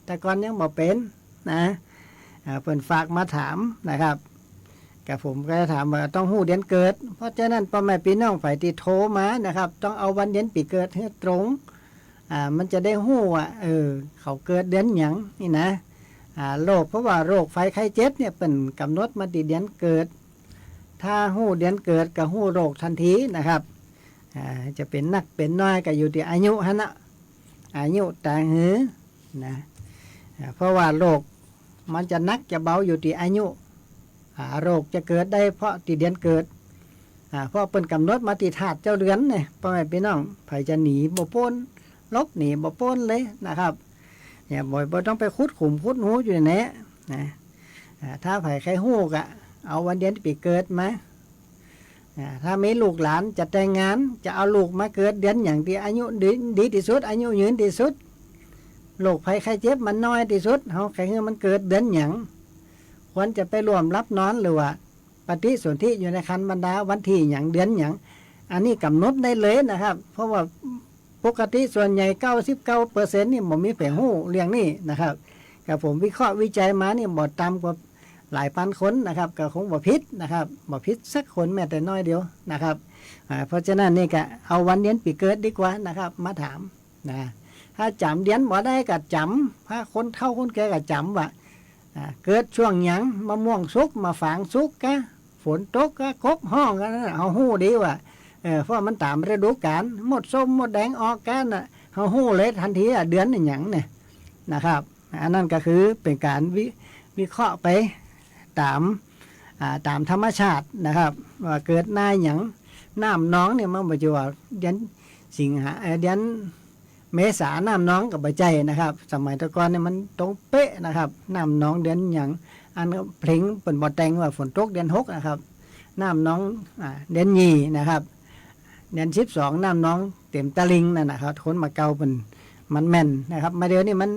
แต่ก่อนยังบอกเป็นนะเปิ่นฝากมาถามนะครับกับผมก็จะถามว่าต้องหู้เดือนเกิดเพราะฉะนั้นพ่อแม่พี่น้องฝ่ายที่โทรมานะครับต้องเอาวันเดือนปีเกิดให้ตรงมันจะได้หู้ว่าเขาเกิดเดือนหยังนี่นะโรคเพราะว่าโรคไฟไข้เจ็บเนี่ยเป็นกำหนดมาติเดือนเกิดถ้าหู้เดือนเกิดกับหู้โรคทันทีนะครับจะเป็นนักเป็นน้อยก็อยู่ที่อายุฮะนะอายุต่างหือนะเพราะว่าโรคมันจะนักจะเบาอยู่ที่อายุโรคจะเกิดได้เพราะติเดือนเกิดเพราะเป็นกำหนดมาติธาตุเจ้าเดือนเนี่ยพ่อแม่พี่น้องไผจะหนีบ่พ้นลบหนีบ่พ้นเลยนะครับอย่าบ่ต้องไปคุดขุมคุดหูอยู่ในนี้นะถ้าไผใครหู้กะเอาวันเดือนปีเกิดมาถ้ามีลูกหลานจะแต่งงานจะเอาลูกมาเกิดเดือนอย่างที่อายุดีที่สุดอายุยืนที่สุดโรคภัยไข้เจ็บมันน้อยที่สุดเฮาใครมันเกิดเดือนหยังควรจะไปร่วมรับนอนหรือว่าปฏิสนธิอยู่ในคันบรรดาวันที่หยังเดือนหยังอันนี้กำหนดได้เลยนะครับเพราะว่าปกติส่วนใหญ่ 99% นี่บ่มีแผงหู้เรื่องนี้นะครับกับผมวิเคราะห์วิจัยมานี่บ่ต่ำกว่าหลายพันคนนะครับก็คงบ่ผิดนะครับบ่ผิดสักคนแม้แต่น้อยเดียวนะครับเพราะฉะนั้นนี่ก็เอาวันเดือนปีเกิดดีกว่านะครับมาถามนะถ้าจำเดือนบ่ได้ก็จำถ้าคนเฒ่าคนแก่ก็จำว่าเกิดช่วงหยังมะม่วงสุกมาฝางสุกกะฝนตกกะกบห้องกันเอาหู้ดีว่าเพราะมันตามฤดูกาลหมดส้มหมดแดงออกกันน่ะเอาหู้เลยทันทีเดือนหยังเนี่ยนะครับอันนั้นก็คือเป็นการวิเคราะห์ไปตามธรรมชาตินะครับว่าเกิดหน้าหยังน้ำน้องเนี่ยมันบ่จะว่าเดือนสิงหาเดือนเมษาน้ำน้องกับใบใจนะครับสมัยตะกอนเนี่ยมันตรงเป๊ะนะครับน้ำน้องเดือนหยังอันเพลงเป็นบทแต่งว่าฝนตกเดือน6นะครับน้ำน้องเดือนยีนะครับเดือน12น้ำน้องเต็มตะลิงนั่นนะครับคนมาเกาเป็นมันแม่นนะครับมาเดี๋ยวนี้มัน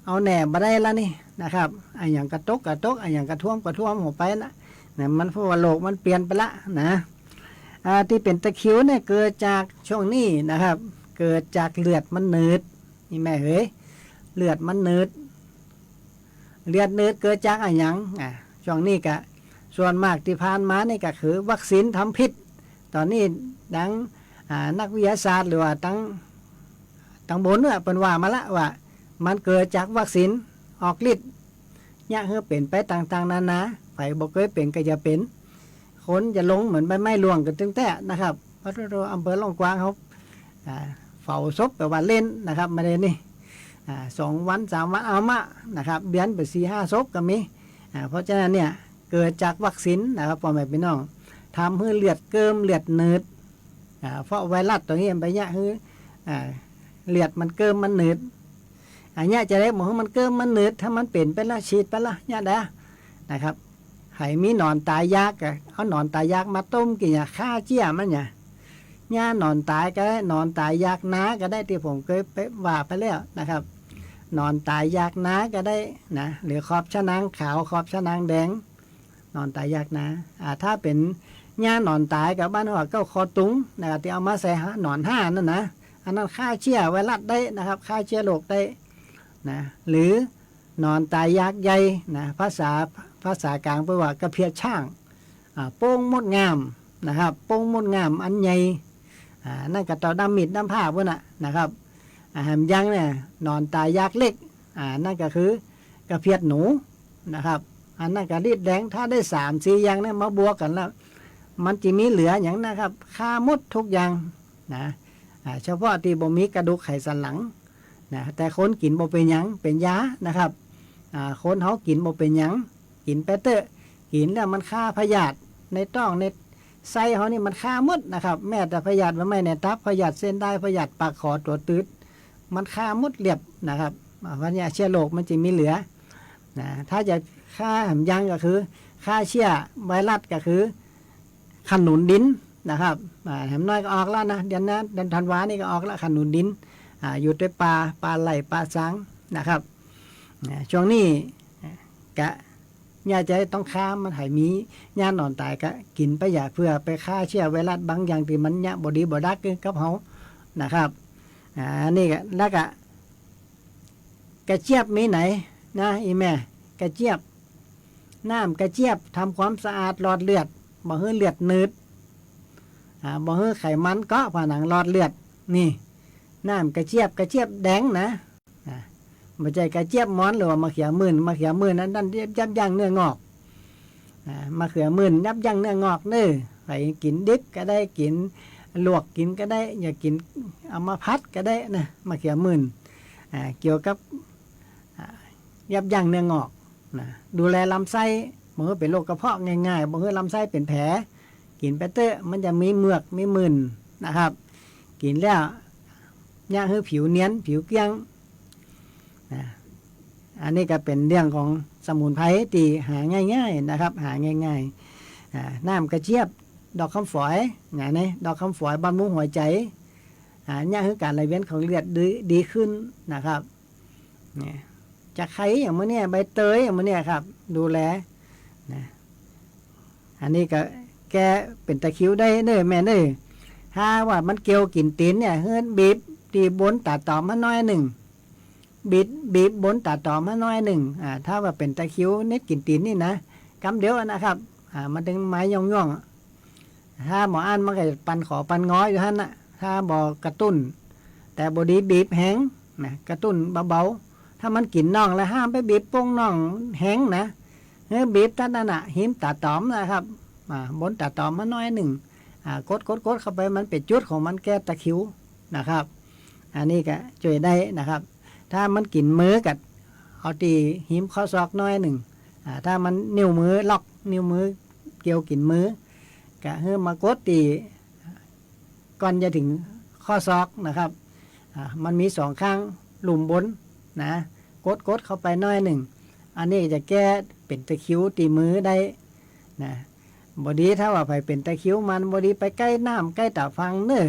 เอาแหน่บ่ได้แล้วนี่นะครับไอ้อย่างกระตกไอ้อย่างกระท่วมหัวไปนะมันเพราะว่าโลกมันเปลี่ยนไปละนะที่เป็นตะคริวเนี่ยเกิดจากช่วงนี้นะครับเกิดจากเลือดมันหนืดนี่แม่เฮ้ยเลือดมันหนืดเกิดจากอะไรอย่างช่วงนี้ก็ส่วนมากที่ผ่านมานี่ก็คือวัคซีนทำพิษตอนนี้ดังนักวิทยาศาสตร์หรือว่าตั้งบนเนี่ยเป็นว่ามาละว่ามันเกิดจากวัคซีนออกฤทธิ์เนี่ยเพื่อเป็นไปต่างๆนานาไผบอกเคยเป็นก็จะเป็นคนจะลงเหมือนใบไม้ร่วงกันตึงแต่นะครับเพราะเราอำเภอล่องกวางเขาเฝ้าศพแบบว่าเล่นนะครับมาเลยนี่2 วัน 3 วันเอามานะครับเดือนไป4-5 ศพก็มีเพราะฉะนั้นเนี่ยเกิดจากวัคซีนนะครับพ่อแม่พี่น้องทำให้เลือดเกิมเลือดเนืดเพราะไวรัสตัวนี้ไปเนี่ยคือเลือดมันเกิมมันเนืดอันนี้จะได้บอกว่ามันเกิมมันเนืดถ้ามันเป็นไปละฉีดไปละเนี่ยได้นะครับให้มีหนอนตายยากเอาหนอนตายยากมาต้มกินฆ่าเจี้ยมันเนี่ยหนอนตายก็ได้หนอนตายยากน้าก็ได้ที่ผมเคยไปว่าไปแล้วนะครับหนอนตายยากน้าก็ได้นะหรือขอบชะนางขาวขอบชะนางแดงนอนตายยากนะถ้าเป็นหนอนตายกับบ้านเราก็คอตุงนะครับที่เอามาใส่หนอน5นั่นนะอันนั้นฆ่าเชื้อไวรัสได้นะครับฆ่าเชื้อโรคได้นะหรือหนอนตายยากใหญ่นะภาษากลางแปลว่ากระเพียดช่างโป้งมดงามนะครับโป้งมดงามอันใหญ่นั่นก็ต่อดำมิดดำผ้าพวกน่ะนะครับหามยังเนี่ยนอนตายยากเล็กนั่นก็คือกระเพียดหนูนะครับอันนั้นก็รีดแดงถ้าได้3-4อย่างเนี่ยมาบวกกันแล้วมันจะมีเหลืออย่างนะครับฆ่าหมดทุกอย่างนะเฉพาะที่บ่มีกระดูกไขสันหลังนะแต่คนกินบ่เป็นหยังเป็นยานะครับคนเขากินบ่เป็นหยังกินไปเตอะกินแล้วมันฆ่าพยาธิในต้องในไส้เขานี่มันฆ่าหมดนะครับแม้แต่พยาธิไม่ในตับพยาธิเส้นได้พยาธิปากขอตัวตืดมันฆ่าหมดเรียบนะครับเพราะเนี่ยเชื้อโรคมันจะมีเหลือนะถ้าจะฆ่าหำยังก็คือฆ่าเชื้อไวรัสก็คือขนุนดินนะครับแหมน้อยก็ออกแล้วนะเดือนธันวานี่ก็ออกแล้วขนุนดินอยู่ด้วยปลาไหลปลาสังนะครับช่วงนี้กะญาจะต้องฆ่ามันให้มีญาหนอนตายก็กินไปอย่าเพื่อไปฆ่าเชื้อไวรัสบางอย่างที่มันญาบดีบดักกับเขานะครับนี่ก็แล้วก็กระเจี๊ยบมีไหนนะอีแม่กระเจี๊ยบน้ำกระเจี๊ยบทำความสะอาดหลอดเลือดบ่ให้เลือดหนืดบ่ให้ไขมันเกาะผนังหลอดเลือดนี่น้ำกระเจี๊ยบแดงนะไม่ใช่กระเจี๊ยบม้อนหรือว่ามะเขือมื่นนั้นยับยั้งเนื้องอกมะเขือมื่นยับยั้งเนื้องอกเนื้อไปกินดิบก็ได้กินลวกกินก็ได้อย่ากินเอามาพัดก็ได้นะมะเขือมื่นเกี่ยวกับยับยั้งเนื้องอกนะดูแลลำไส้บางทีเป็นโรคกระเพาะง่ายๆบางทีลำไส้เป็นแผลกินไปเตอะมันจะมีเมือกมีมื่นนะครับกินแล้วย่างให้ผิวเนียนผิวเกลี้ยงอันนี้ก็เป็นเรื่องของสมุนไพรที่หาง่ายๆนะครับหาง่ายๆน้ำกระเจี๊ยบดอกคำฝอยอย่างนี้ดอกคำฝอยบำรุงหัวใจย่างให้การไหลเวียนของเลือดดีขึ้นนะครับจะไข่อย่างเมื่อนี้ใบเตยอย่างเมื่อนี้ครับดูแลอันนี้ก็แกเป็นตะคริวได้เน้อแม่เน้อถ้าว่ามันเกี่ยวกินตีนเนี่ยเฮือนบีบตีบนตาตอมมาน้อยหนึ่งบีบบนตาตอมมาน้อยหนึ่งถ้าว่าเป็นตะคริวเน็ดกินตีนนี่นะกำเดียวนะครับมันถึงไม้ย่องถ้าหมออ่านมันก็ปันขอปันง้อยอยู่ท่านนะถ้าบอกกระตุ้นแต่บดีบีบแห้งนะกระตุ้นเบาๆถ้ามันกินน่องแล้วห้ามไปบีบโป้งน่องแห้งนะบีบท่านนั่นหิมตาตอมนะครับบนตาตอมมาน้อยหนึ่งกดเข้าไปมันเป็นจุดของมันแก้ตะคริวนะครับอันนี้ก็ช่วยได้นะครับถ้ามันกินมือกับเอาตีหิมข้อศอกน้อยหนึ่งถ้ามันนิ้วมือล็อกนิ้วมือเกี่ยวกินมือกะเฮือมากดตีก่อนจะถึงข้อศอกนะครับมันมี2ข้างหลุมบนนะกดเข้าไปน้อยหนึ่งอันนี้จะแก้เป็นตะคริวตีมือได้นะบดีถ้าว่าไปเป็นตะคริวมันบดีไปใกล้น้ำใกล้ตาฟังเน้อ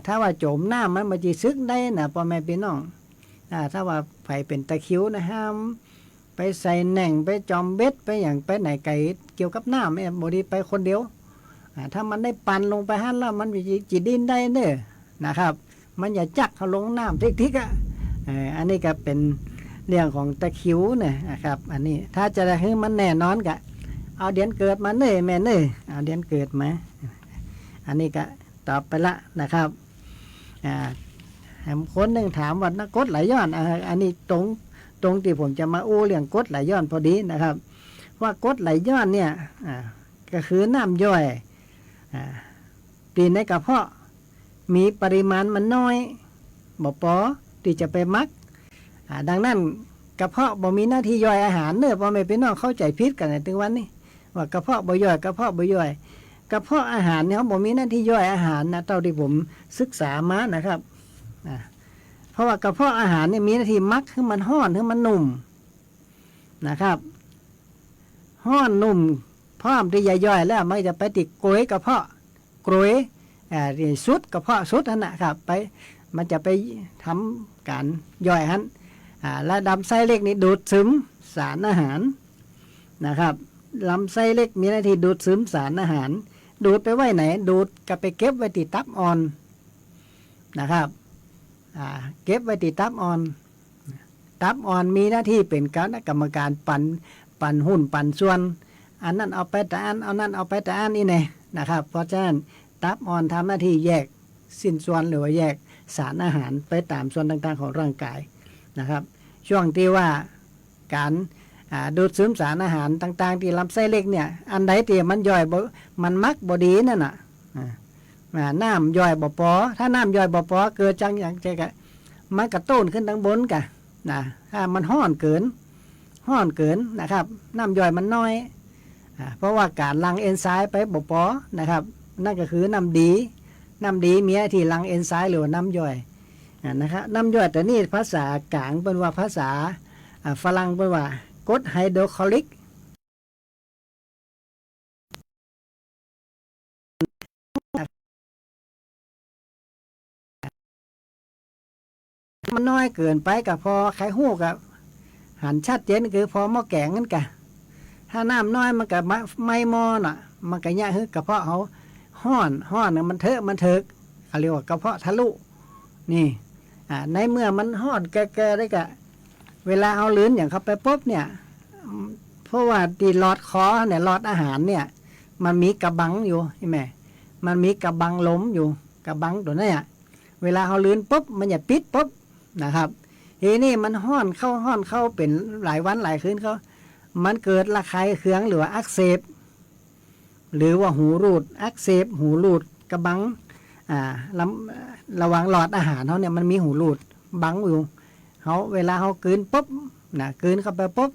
ถ้าว่าโจมน้ำมันจะซึกได้นะพ่อแม่พี่น้อง ถ้าว่าไผเป็นตะคริวนะห้ามไปใส่แหน่งไปจอมเบ็ดไปอย่างไปไหนไก่เกี่ยวกับน้ำบดีไปคนเดียวถ้ามันได้ปั่นลงไปหันแล้วมันจิดินได้เด้อนะครับมันอย่าจักเขาลงน้ำทิกๆอันนี้ก็เป็นเรื่องของตะคริวเนี่ยนะครับอันนี้ถ้าจะให้มันแน่นอนก็เอาเดือนเกิดมาเน่แม่เน่เอาเดือนเกิดมาอันนี้ก็ตอบไปละนะครับคนหนึ่งถามว่านักกฎไหลย้อนอันนี้ตรงที่ผมจะมาอู้เรื่องกฎไหลย้อนพอดีนะครับว่ากฎไหลย้อนเนี่ยก็คือน้ำย่อยตีในกระเพาะมีปริมาณมันน้อยบ่พอที่จะไปมักดังนั้นกระเพาะบ่มีหน้าที่ย่อยอาหารเนื้อพ่อแม่พี่น้องเข้าใจผิดกันในถึงวันนี้ว่ากระเพาะบ่ย่อยกระเพาะบ่ย่อยกระเพาะอาหารเนี่ยเขาบ่มีหน้าที่ย่อยอาหารนะเท่าที่ผมศึกษามานะครับเพราะว่ากระเพาะอาหารเนี่ยมีหน้าที่มักให้มันห้อนให้มันนุ่มนะครับห้อนนุ่มพร้อมที่จะย่อยแล้วมันจะไปติดกรวยกระเพาะกรวยสุดกระเพาะสุดนั่นนะครับไปมันจะไปทำการย่อยหันและลำไส้เล็กนี่ดูดซึมสารอาหารนะครับลำไส้เล็กมีหน้าที่ดูดซึมสารอาหารดูดไปไว้ไหนดูดก็ไปเก็บไว้ที่ตับอ่อนนะครับเก็บไว้ที่ตับอ่อนตับอ่อนมีหน้าที่เป็นคณะกรรมการปั่นหุ้นปั่นส่วนอันนั้นเอาไปแต่อันเอานั้นเอาไปแต่อันนี่ไงนะครับเพราะฉะนั้นตับอ่อนทำหน้าที่แยกสิ้นส่วนหรือว่าแยกสารอาหารไปตามส่วนต่างๆของร่างกายนะครับช่วงที่ว่าการดูดซึมสารอาหารต่างๆที่ลำไส้เล็กเนี่ยอันใดที่มันย่อยมันมักบดีนั่นน่ะน้ำย่อยบ่พอถ้าน้ำย่อยบ่พอเกิดจังอย่างใจกะมันกระต้นขึ้นทางบนกะนะถ้ามันห้อนเกินนะครับน้ำย่อยมันน้อยเพราะว่าการหลั่งเอนไซม์ไปบ่พอนะครับนั่นก็คือน้ำดีมีหน้าที่หลั่งเอนไซม์หรือว่าน้ำย่อยนะครับน้ำย่อยแต่นี่ภาษากลางเป็นว่าภาษาฝรั่งเป็นว่ากรดไฮโดรคลอริกมันน้อยเกินไปกับพอไข่หูกับหันชัดเจนคือพอหม้อแกงนั่นกะถ้าน้ำน้อยมันกับไม่มอน่ะมันก็ยากคือกระเพาะเขาห้อนมันเถอะเขาเรียกว่ากระเพาะทะลุนี่ในเมื่อมันห้อนแก่ๆได้กะเวลาเอาลื้นอย่างเข้าไปปุ๊บเนี่ยเพราะว่าตีหลอดคอเนี่ยหลอดอาหารเนี่ยมันมีกระบังอยู่ใช่ไหมมันมีกระบังล้มอยู่กระบังตัวนี้เวลาเอาลื้นปุ๊บมันจะปิดปุ๊บนะครับทีนี้มันห้อนเข้าเป็นหลายวันหลายคืนเขามันเกิดระคายเคืองหรือว่าอักเสบหรือว่าหูรูดอักเสบหูรูดกระบังระวังหลอดอาหารเขาเนี่ยมันมีหูรูดบังอยู่เขาเวลาเขากลืนปุ๊บกลืนเข้าไปปุ๊บ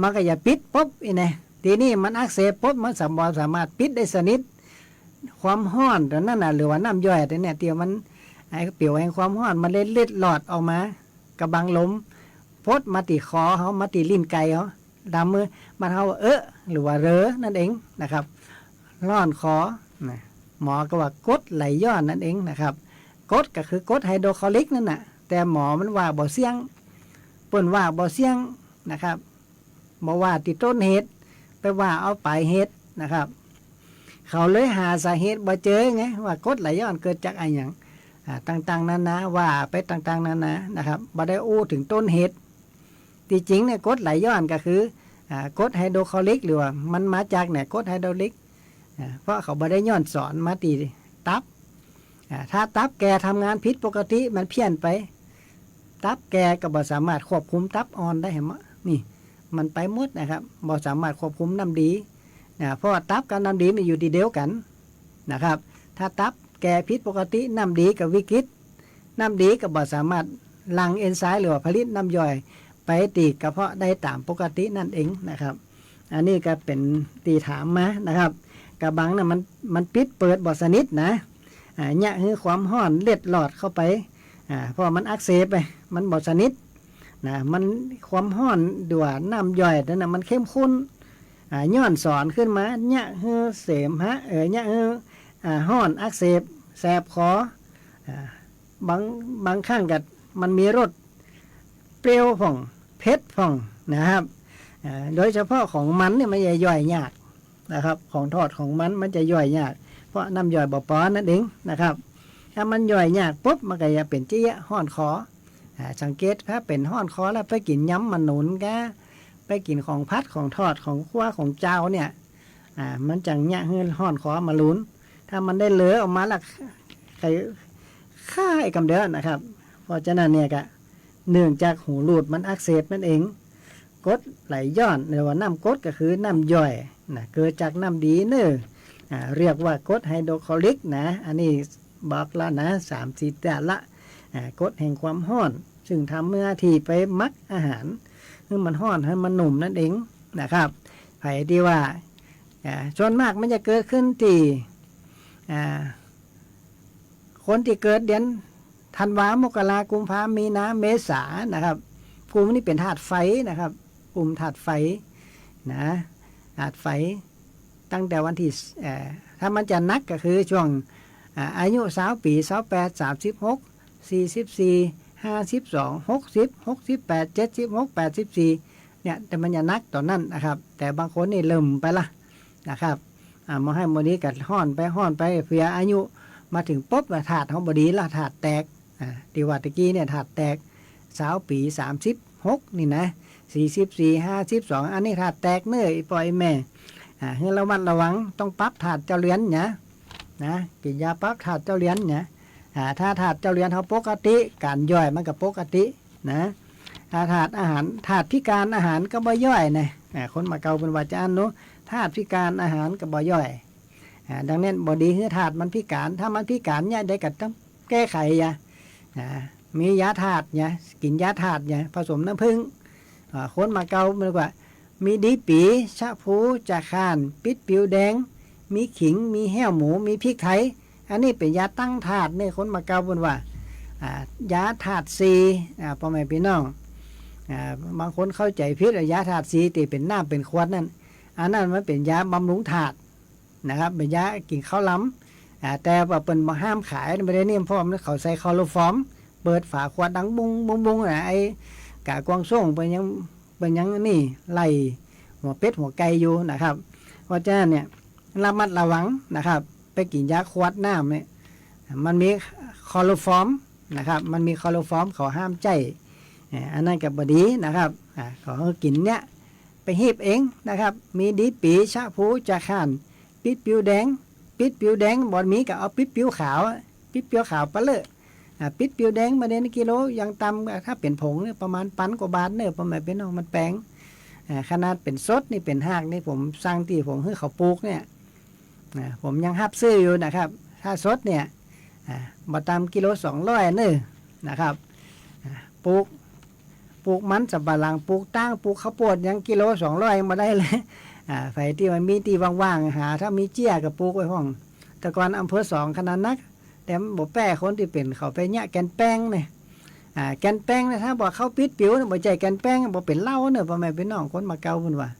มันก็อย่าปิดปุ๊บนี่ทีนี้มันอักเสบปุ๊บมันสามารถปิดได้สนิทความห้อนแต่นั่นหรือว่าน้ำย่อยแต่เนี่ยเตียวมันไอ้เปี่ยวแห่งความห้อนมันเล็ดหลอดออกมากระบังลมพดมาติคอเขามาติลิ้นไก่เขาดำมือมันเขาหรือว่านั่นเองนะครับร้อนคอหมอก็ว่ากรดไหลย้อนนั่นเองนะครับกรดก็คือกรดไฮโดรคลอริกนั่นน่ะแต่หมอมันว่าบ่เสี่ยงเปิ้นว่าบ่เสี่ยงนะครับบ่ว่าติดต้นเหตุไปว่าเอาปลายเหตุนะครับเขาเลยหาสาเหตุบ่เจอไงว่ากรดไหลย้อนเกิดจากอะไรอย่างต่างๆนานาว่าไปต่างๆนานานะครับบ่ได้อู้ถึงต้นเหตุที่จริงเนี่ยกรดไหลย้อนก็คือกรดไฮโดรคลอริกหรือว่ามันมาจากเนี่ยกรดไฮโดรลิกเพราะเขาบ่ได้ย้อนสอนมาตีตับถ้าตับแกทำงานผิดปกติมันเพี้ยนไปตับแกก็บ่สามารถควบคุมตับอ่อนได้เห็นไหมนี่มันไปหมดนะครับบ่สามารถควบคุมน้ำดีเพราะว่าตับกับน้ำดีมันอยู่ที่เดียวกันนะครับถ้าตับแกผิดปกติน้ำดีกับวิกฤตน้ำดีก็บ่สามารถหลั่งเอนไซม์หรือว่าผลิตน้ำย่อยไปตีกระเพาะได้ตามปกตินั่นเองนะครับอันนี้ก็เป็นตีถามมานะครับกระบังน่ะมันปิดเปิดบ่สนิทนะเนี่ยคือความห้อนเล็ดหลอดเข้าไปเพราะมันอักเสบไปมันบ่สนิทมันความห้อนด่วนน้ำย่อยนั่นน่ะมันเข้มข้นย้อนสอนขึ้นมาเนี่ยคือเสมหะเนี่ยคือห้อนอักเสบแสบคอบางครั้งก็มันมีรส เปรี้ยวผ่องเผ็ดผ่องนะครับโดยเฉพาะของมันเนี่ยมันจะย่อยยากนะครับของทอดของมันจะย่อยยากเพราะน้ำย่อยบ่พอนั่นเองนะครับถ้ามันย่อยยากปุ๊บมันก็จะเป็นเจี๊ยห้อนคอสังเกตถ้าเป็นห้อนคอแล้วไปกินย้ำมันหนุนแกไปกินของพัดของทอดของคั่วของเจ้าเนี่ยมันจังเนี่ยเฮือนห้อนคอมาลุ้นถ้ามันได้เหลือออกมาละใครฆ่าไอ้กำเดือนะครับเพราะฉะนั้นเนี่ยก็เนื่องจากหูรูดมันอักเสบนั่นเองกรดไหลย้อนหรือว่าน้ำกรดก็คือน้ำย่อยนะเกิดจากน้ำดีเนื้อเรียกว่ากรดไฮโดรคลอริกนะอันนี้บอกแล้วนะ3-4แต่ละกรดแห่งความห้อนซึ่งทำเมื่อที่ไปมักอาหารให้มันห้อนให้มันหนุ่มนั่นเองนะครับไผ่ที่ว่าส่วนมากมันจะเกิดขึ้นที่คนที่เกิดเดือนธันวามกรากุมภามีนาเมษานะครับกลุ่มนี้เป็นธาตุไฟนะครับกลุ่มธาตุไฟนะธาตุไฟตั้งแต่วันที่ถ้ามันจะนักก็คือช่วงอายุ20 ปี28 36 44 52 60 68 76 84เนี่ยแต่มันจะนักตอนนั้นนะครับแต่บางคนนี่เริ่มไปละนะครับมาให้โมนี้กัดห้อนไปเพื่ออายุมาถึงปุ๊บถาดของบดีละถาดแตกดีว่าตะกี้เนี่ยถาดแตก20 ปี36นี่นะ44 52อันนี้ถาดแตกเนื้อปล่อยแม่ให้ระมัดระวังต้องปรับถาดเจ้าเลี้ยนนะกินยาปรับถาดเจ้าเลี้ยนถ้าถาดเจ้าเลี้ยนเขาปกติการย่อยมันก็ปกตินะถ้าถาดอาหารถาดพิการอาหารก็บ่ย่อยนะคนมาเกาเป็นว่าจะอันนู้ถาดพิการอาหารก็บ่ย่อยดังนั้นบอดีคือถาดมันพิการถ้ามันพิการเนี่ยได้ก็ต้องแก้ไขมียาถาดกินยาถาดผสมน้ำผึ้งคนมาเกาเป็นว่ามีดีปีชะพูจะคานปิดปิวแดงมีขิงมีแห้วหมูมีพริกไทยอันนี้เป็นยาตั้งถาดเนี่ยคนมาเกาเป็นว่ายาถาดซีพ่อแม่พี่น้องบางคนเข้าใจผิดยาถาดซีตีเป็นน้ำเป็นขวดนั่นอันนั้นมันเป็นยาบำรุงถาดนะครับเป็นยากินข้าวล้ำแต่ว่าเป็นมาห้ามขายไม่ได้เนี่ยเพราะมันเขาใส่คลอโรฟอร์มเปิดฝาขวดดังบุ้งบุ้งบุ้งไอ้กากวางส่งเป็นยังนี่ไล่หัวเป็ดหัวไก่อยู่นะครับเพราะฉะนั้นเนี่ยระมัดระวังนะครับไปกินยาขวดน้ำเนี่ยมันมีคลอโรฟอร์มนะครับมันมีคลอโรฟอร์มเขาห้ามใจอันนั้นกับบดีนะครับเขากินเนี่ยไปหีบเองนะครับมีดีปีชะพูจะข่านปิดปิวแดงบอลมีก็เอาปิดปิวขาวปะเลอะปิดปิวแดงมาเดนกิโลยังต่ำถ้าเป็นผงเนี่ยประมาณ1,000 กว่าบาทเนี่ยประมาณเป็นมันแปลงขนาดเป็นสดนี่เป็นหากนี่ผมสร้างที่ผมให้เขาปลูกเนี่ยผมยังหับซื้ออยู่นะครับถ้าสดเนี่ยมาตามกิโล200เนี่ยนะครับปลูกมันสับปะหลังปลูกตั้งปลูกข้าวโพดยังกิโล200มาได้เลยไฟที่มันมีที่ว่างๆหาถ้ามีเจี้ยกับปลูกไว้ห้องแต่ก่อนอำเภอ2ขนาดนักแต่บอกแป้คนที่เป็นเขาไปเนี่ยแกนแป้งเนี่ยแกนแป้งนะถ้าบอกเข้าปิดปิวบอกใจแกนแป้งบอกเป็นเหล้าเนี่ยพ่อแม่เป็นน้องคนมาเกาเป็นว่า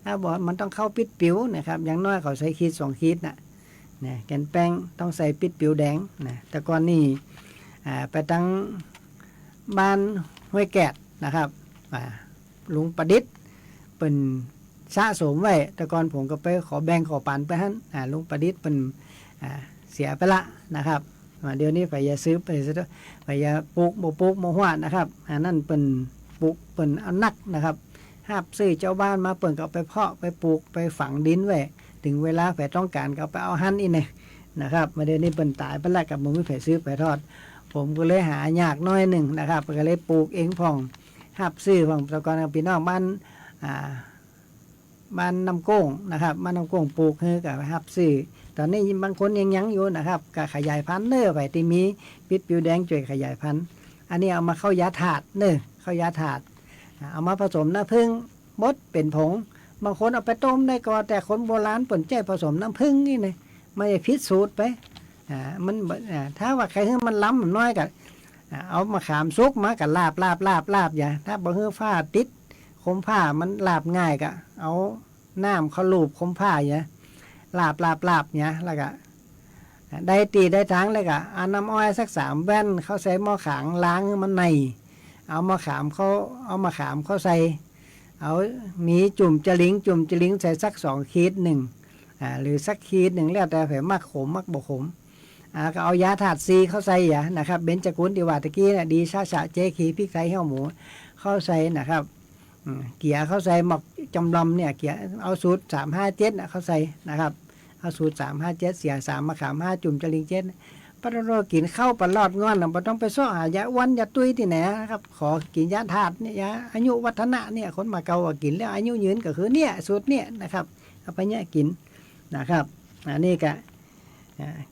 ถ้าบอกมันต้องเข้าปิดปิวนะครับอย่างน้อยเขาใส่ขีด2 ขีดนะแกนแป้งต้องใส่ปิดปิวแดงนะแต่ก่อนนี่ไปตั้งบ้านห้วยแกดนะครับลุงประดิษฐ์เป็นสะสมไว้แต่ก่อนผมก็ไปขอแบ่งขอปันไปฮะลุงประดิษฐ์เป็นเสียไปละนะครับเดี๋ยวนี้ไปอย่าซื้อไปอย่าปลูกโมหัวนะครับนั่นเป็นปลูกเป็นเอานักนะครับห้าบซื้อเจ้าบ้านมาเปิ่นก็ไปเพาะไปปลูกไปฝังดินไว้ถึงเวลาแผต้องการก็ไปเอาหั่นอีกเนี่ยนะครับเดี๋ยวนี้เป็นตายไปละกับผมไม่แผซื้อไปทอดผมก็เลยหายากน้อยหนึ่งนะครับก็เลยปลูกเองพ่องห้าบซื้อพ่องตะกอนพี่น้องบ้านน้ำโก้งนะครับบ้านน้ำโก้งปลูกคือกับห้าบซื้อตอนนี้บางคนยังอยู่นะครับก็ขยายพันธุ์เนื้อไปที่มีปิดปิวแดงช่วยขยายพันธุ์อันนี้เอามาเข้ายาถาดเนื้อเข้ายาถาดเอามาผสมน้ำผึ้งบดเป็นผงบางคนเอาไปต้มได้ก็แต่คนโบราณผลใจผสมน้ำผึ้งนี่เนี่ยไม่ได้พิษสูตรไปมันถ้าว่าใครที่มันล้ำมันน้อยกับเอามาขามซุกมากับลาบอย่าถ้าบ่ฮื้อผ้าติดคมผ้ามันลาบง่ายกะเอาน้ำเขาลูบคมผ้าอย่าลาบเนี่ยแล้วก็ได้ตีได้ทั้งเลยก็เอาน้ำอ้อยสัก3 แว่นเข้าใส่หม้อขังล้างมันใน เอามะขามเขาใส่เอามีจุ่มจะลิงใส่สัก2 ขีดหนึ่งหรือสักขีดหนึ่งแล้วแต่แผ่มักขมมักบ่ขมก็เอายาถาดซีเข้าใส่นะครับเบญจกุลที่ว่าตะกี้เนี่ยดีชาชะเจขีพริกไทยเหี้ยวหมูเข้าใส่นะครับเกียเข้าใส่หมกจำลำเนี่ยเกียเอาสูตร357เข้าใส่นะครับเอาสูตร357เสีย3มะขาม5จุ่มจะลิง7ปะโรกินข้าวปลอดงอนบ่ต้องไปซ้อหายาอ้วนยาตุ้ยที่ไหนนะครับขอกินยาถาดเนี่ยยาอายุวัฒนะเนี่ยคนมาเก่ากินแล้วอายุยืนก็คือเนี่ยสูตรเนี่ยนะครับเอาไปเนี่ยกินนะครับอันนี้ก็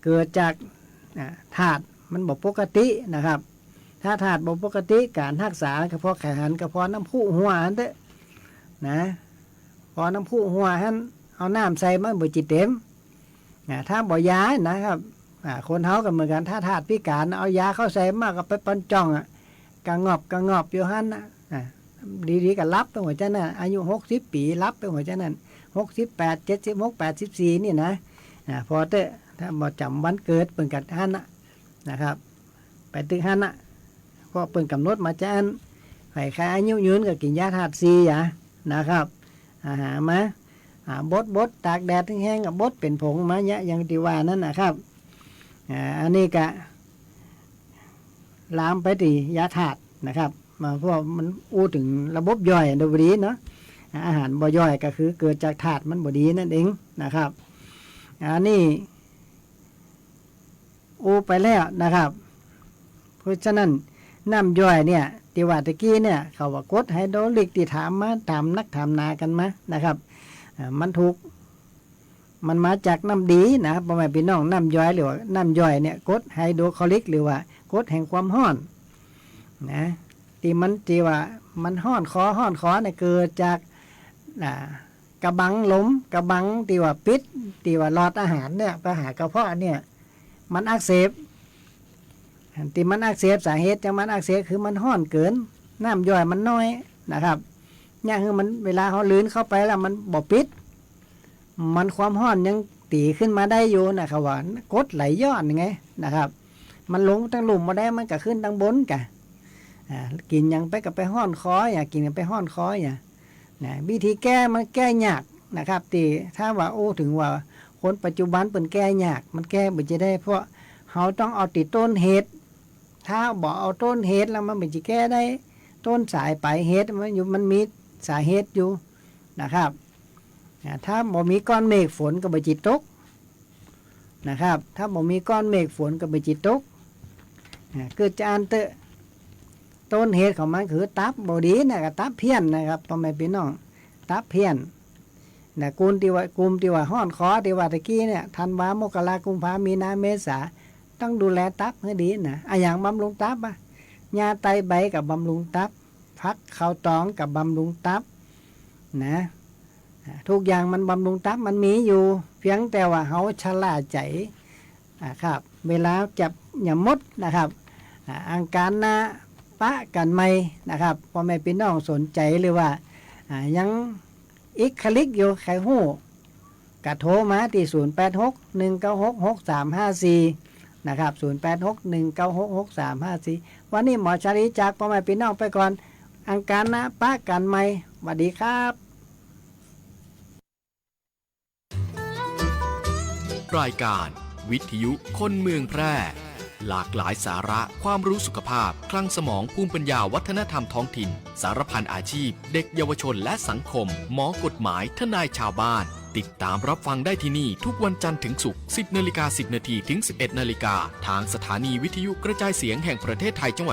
เกิดจากถาดมันบ่ปกตินะครับถ้าถาดบ่ปกติการรักษากระเพาะไขหันกระเพาะน้ำพุหัวหันเด้อนะพอน้ำพุหัวหันเอาน้ำใส่มันบ่จิตเต็มถ้าบ่ยานะครับคนเฮาก็เหมือนกันถ้าถาดพิการเอายาเข้าใส่มากก็ไปปนจ้องกะงอบอยู่หันดีๆก็รับไปหัวใจนั้นอายุ60 ปีรับไปหัวใจนั้น68 76 84นี่นะพอเตะถ้าบ่จำวันเกิดเปิ่นกัดหันนะครับไปตึกหันเพราะเปิ่นกำหนดมาจะอันใครอายุยืนก็กินยาธาตุซีนะครับหามาบดตากแดดแห้งกับบดเป็นผงมาเนี่ยอย่างที่ว่านั่นนะครับอันนี้ก็ลามไปที่ยาธาตุนะครับมาเพราะมันอู้ถึงระบบย่อยโดยดีเนาะอาหารบ่ย่อยก็คือเกิดจากธาตุมันบ่ดีนั่นเองนะครับอันนี้อู้ไปแล้วนะครับเพราะฉะนั้นน้ำย่อยเนี่ยที่ว่าตะกี้เนี่ยเขาว่ากรดไฮโดรลิกที่ถามมาถามนักถามนากันมานะครับมันถูกมันมาจากน้ำดีนะครับพ่อแม่พี่น้องน้ำย่อยหรือว่าน้ำย่อยเนี่ยกรดไฮโดรคลอริกหรือว่ากรดแห่งความร้อนนะที่ว่ามันร้อนคอเนี่ยเกิดจากกระบังล้มกระบังที่ว่าปิดที่ว่าหลอดอาหารเนี่ยไปหากระเพาะเนี่ยมันอักเสบที่มันอักเสบสาเหตุจากมันอักเสบคือมันร้อนเกินน้ำย่อยมันน้อยนะครับเนี่ยคือมันเวลาเขาลื่นเข้าไปแล้วมันบ่ปิดมันความร้อนยังตีขึ้นมาได้อยู่นะครับว่ากดไหลย้อนไงนะครับมันลงตั้งหลุมมาได้มันก็ขึ้นตั้งบนกะกินยังไปกับไปห้อนคอกินยังไปห้อนคอวิธีแก้มันแก้ยากนะครับตีถ้าว่าโอ้ถึงว่าคนปัจจุบันเป็นแก้ยากมันแก้ไม่จะได้เพราะเขาต้องเอาติดต้นเหตุถ้าบอกเอาต้นเหตุแล้วมันไม่จะแก้ได้ต้นสายปลายเหตุมันมีสาเหตุอยู่นะครับถ้าบ่มีก้อนเมฆฝนก็ไม่จิตตกนะครับถ้าบ่มีก้อนเมฆฝนก็ไม่จิตตกเกิดจากต้นเหตุของมันคือตับบดีกับตับเพี้ยนนะครับพ่อแม่พี่น้องตับเพี้ยนกลุ่มที่ว่าห้อนคอที่ว่าตะกี้เนี่ยธันวามกรากุมภามีนาเมษาต้องดูแลตับให้ดีอย่างบำรุงตับยาไตใบกับบำรุงตับพักข้าวตองกับบำรุงตับทุกอย่างมันบำรุงตับมันมีอยู่เพียงแต่ว่าเขาชะล่าใจครับเวลาจับอย่ามดนะครับอาการปะกันไม่นะครับพ่อแม่พี่น้องสนใจหรือว่ายังอีกคลิกอยู่ใครหู้กะโทรมาที่0861966354นะครับ0861966354วันนี้หมอชาลีจากพ่อแม่พี่น้องไปก่อนอาการปะกันไม่สวัสดีครับ รายการวิทยุคนเมืองแพร่หลากหลายสาระความรู้สุขภาพคลังสมองภูมิปัญญาวัฒนธรรมท้องถิ่นสารพันอาชีพเด็กเยาวชนและสังคมหมอกฎหมายทนายชาวบ้านติดตามรับฟังได้ที่นี่ทุกวันจันทร์ถึงศุกร์ 10:10 น. ถึง 11:00 น. ทางสถานีวิทยุกระจายเสียงแห่งประเทศไทยจังหวัด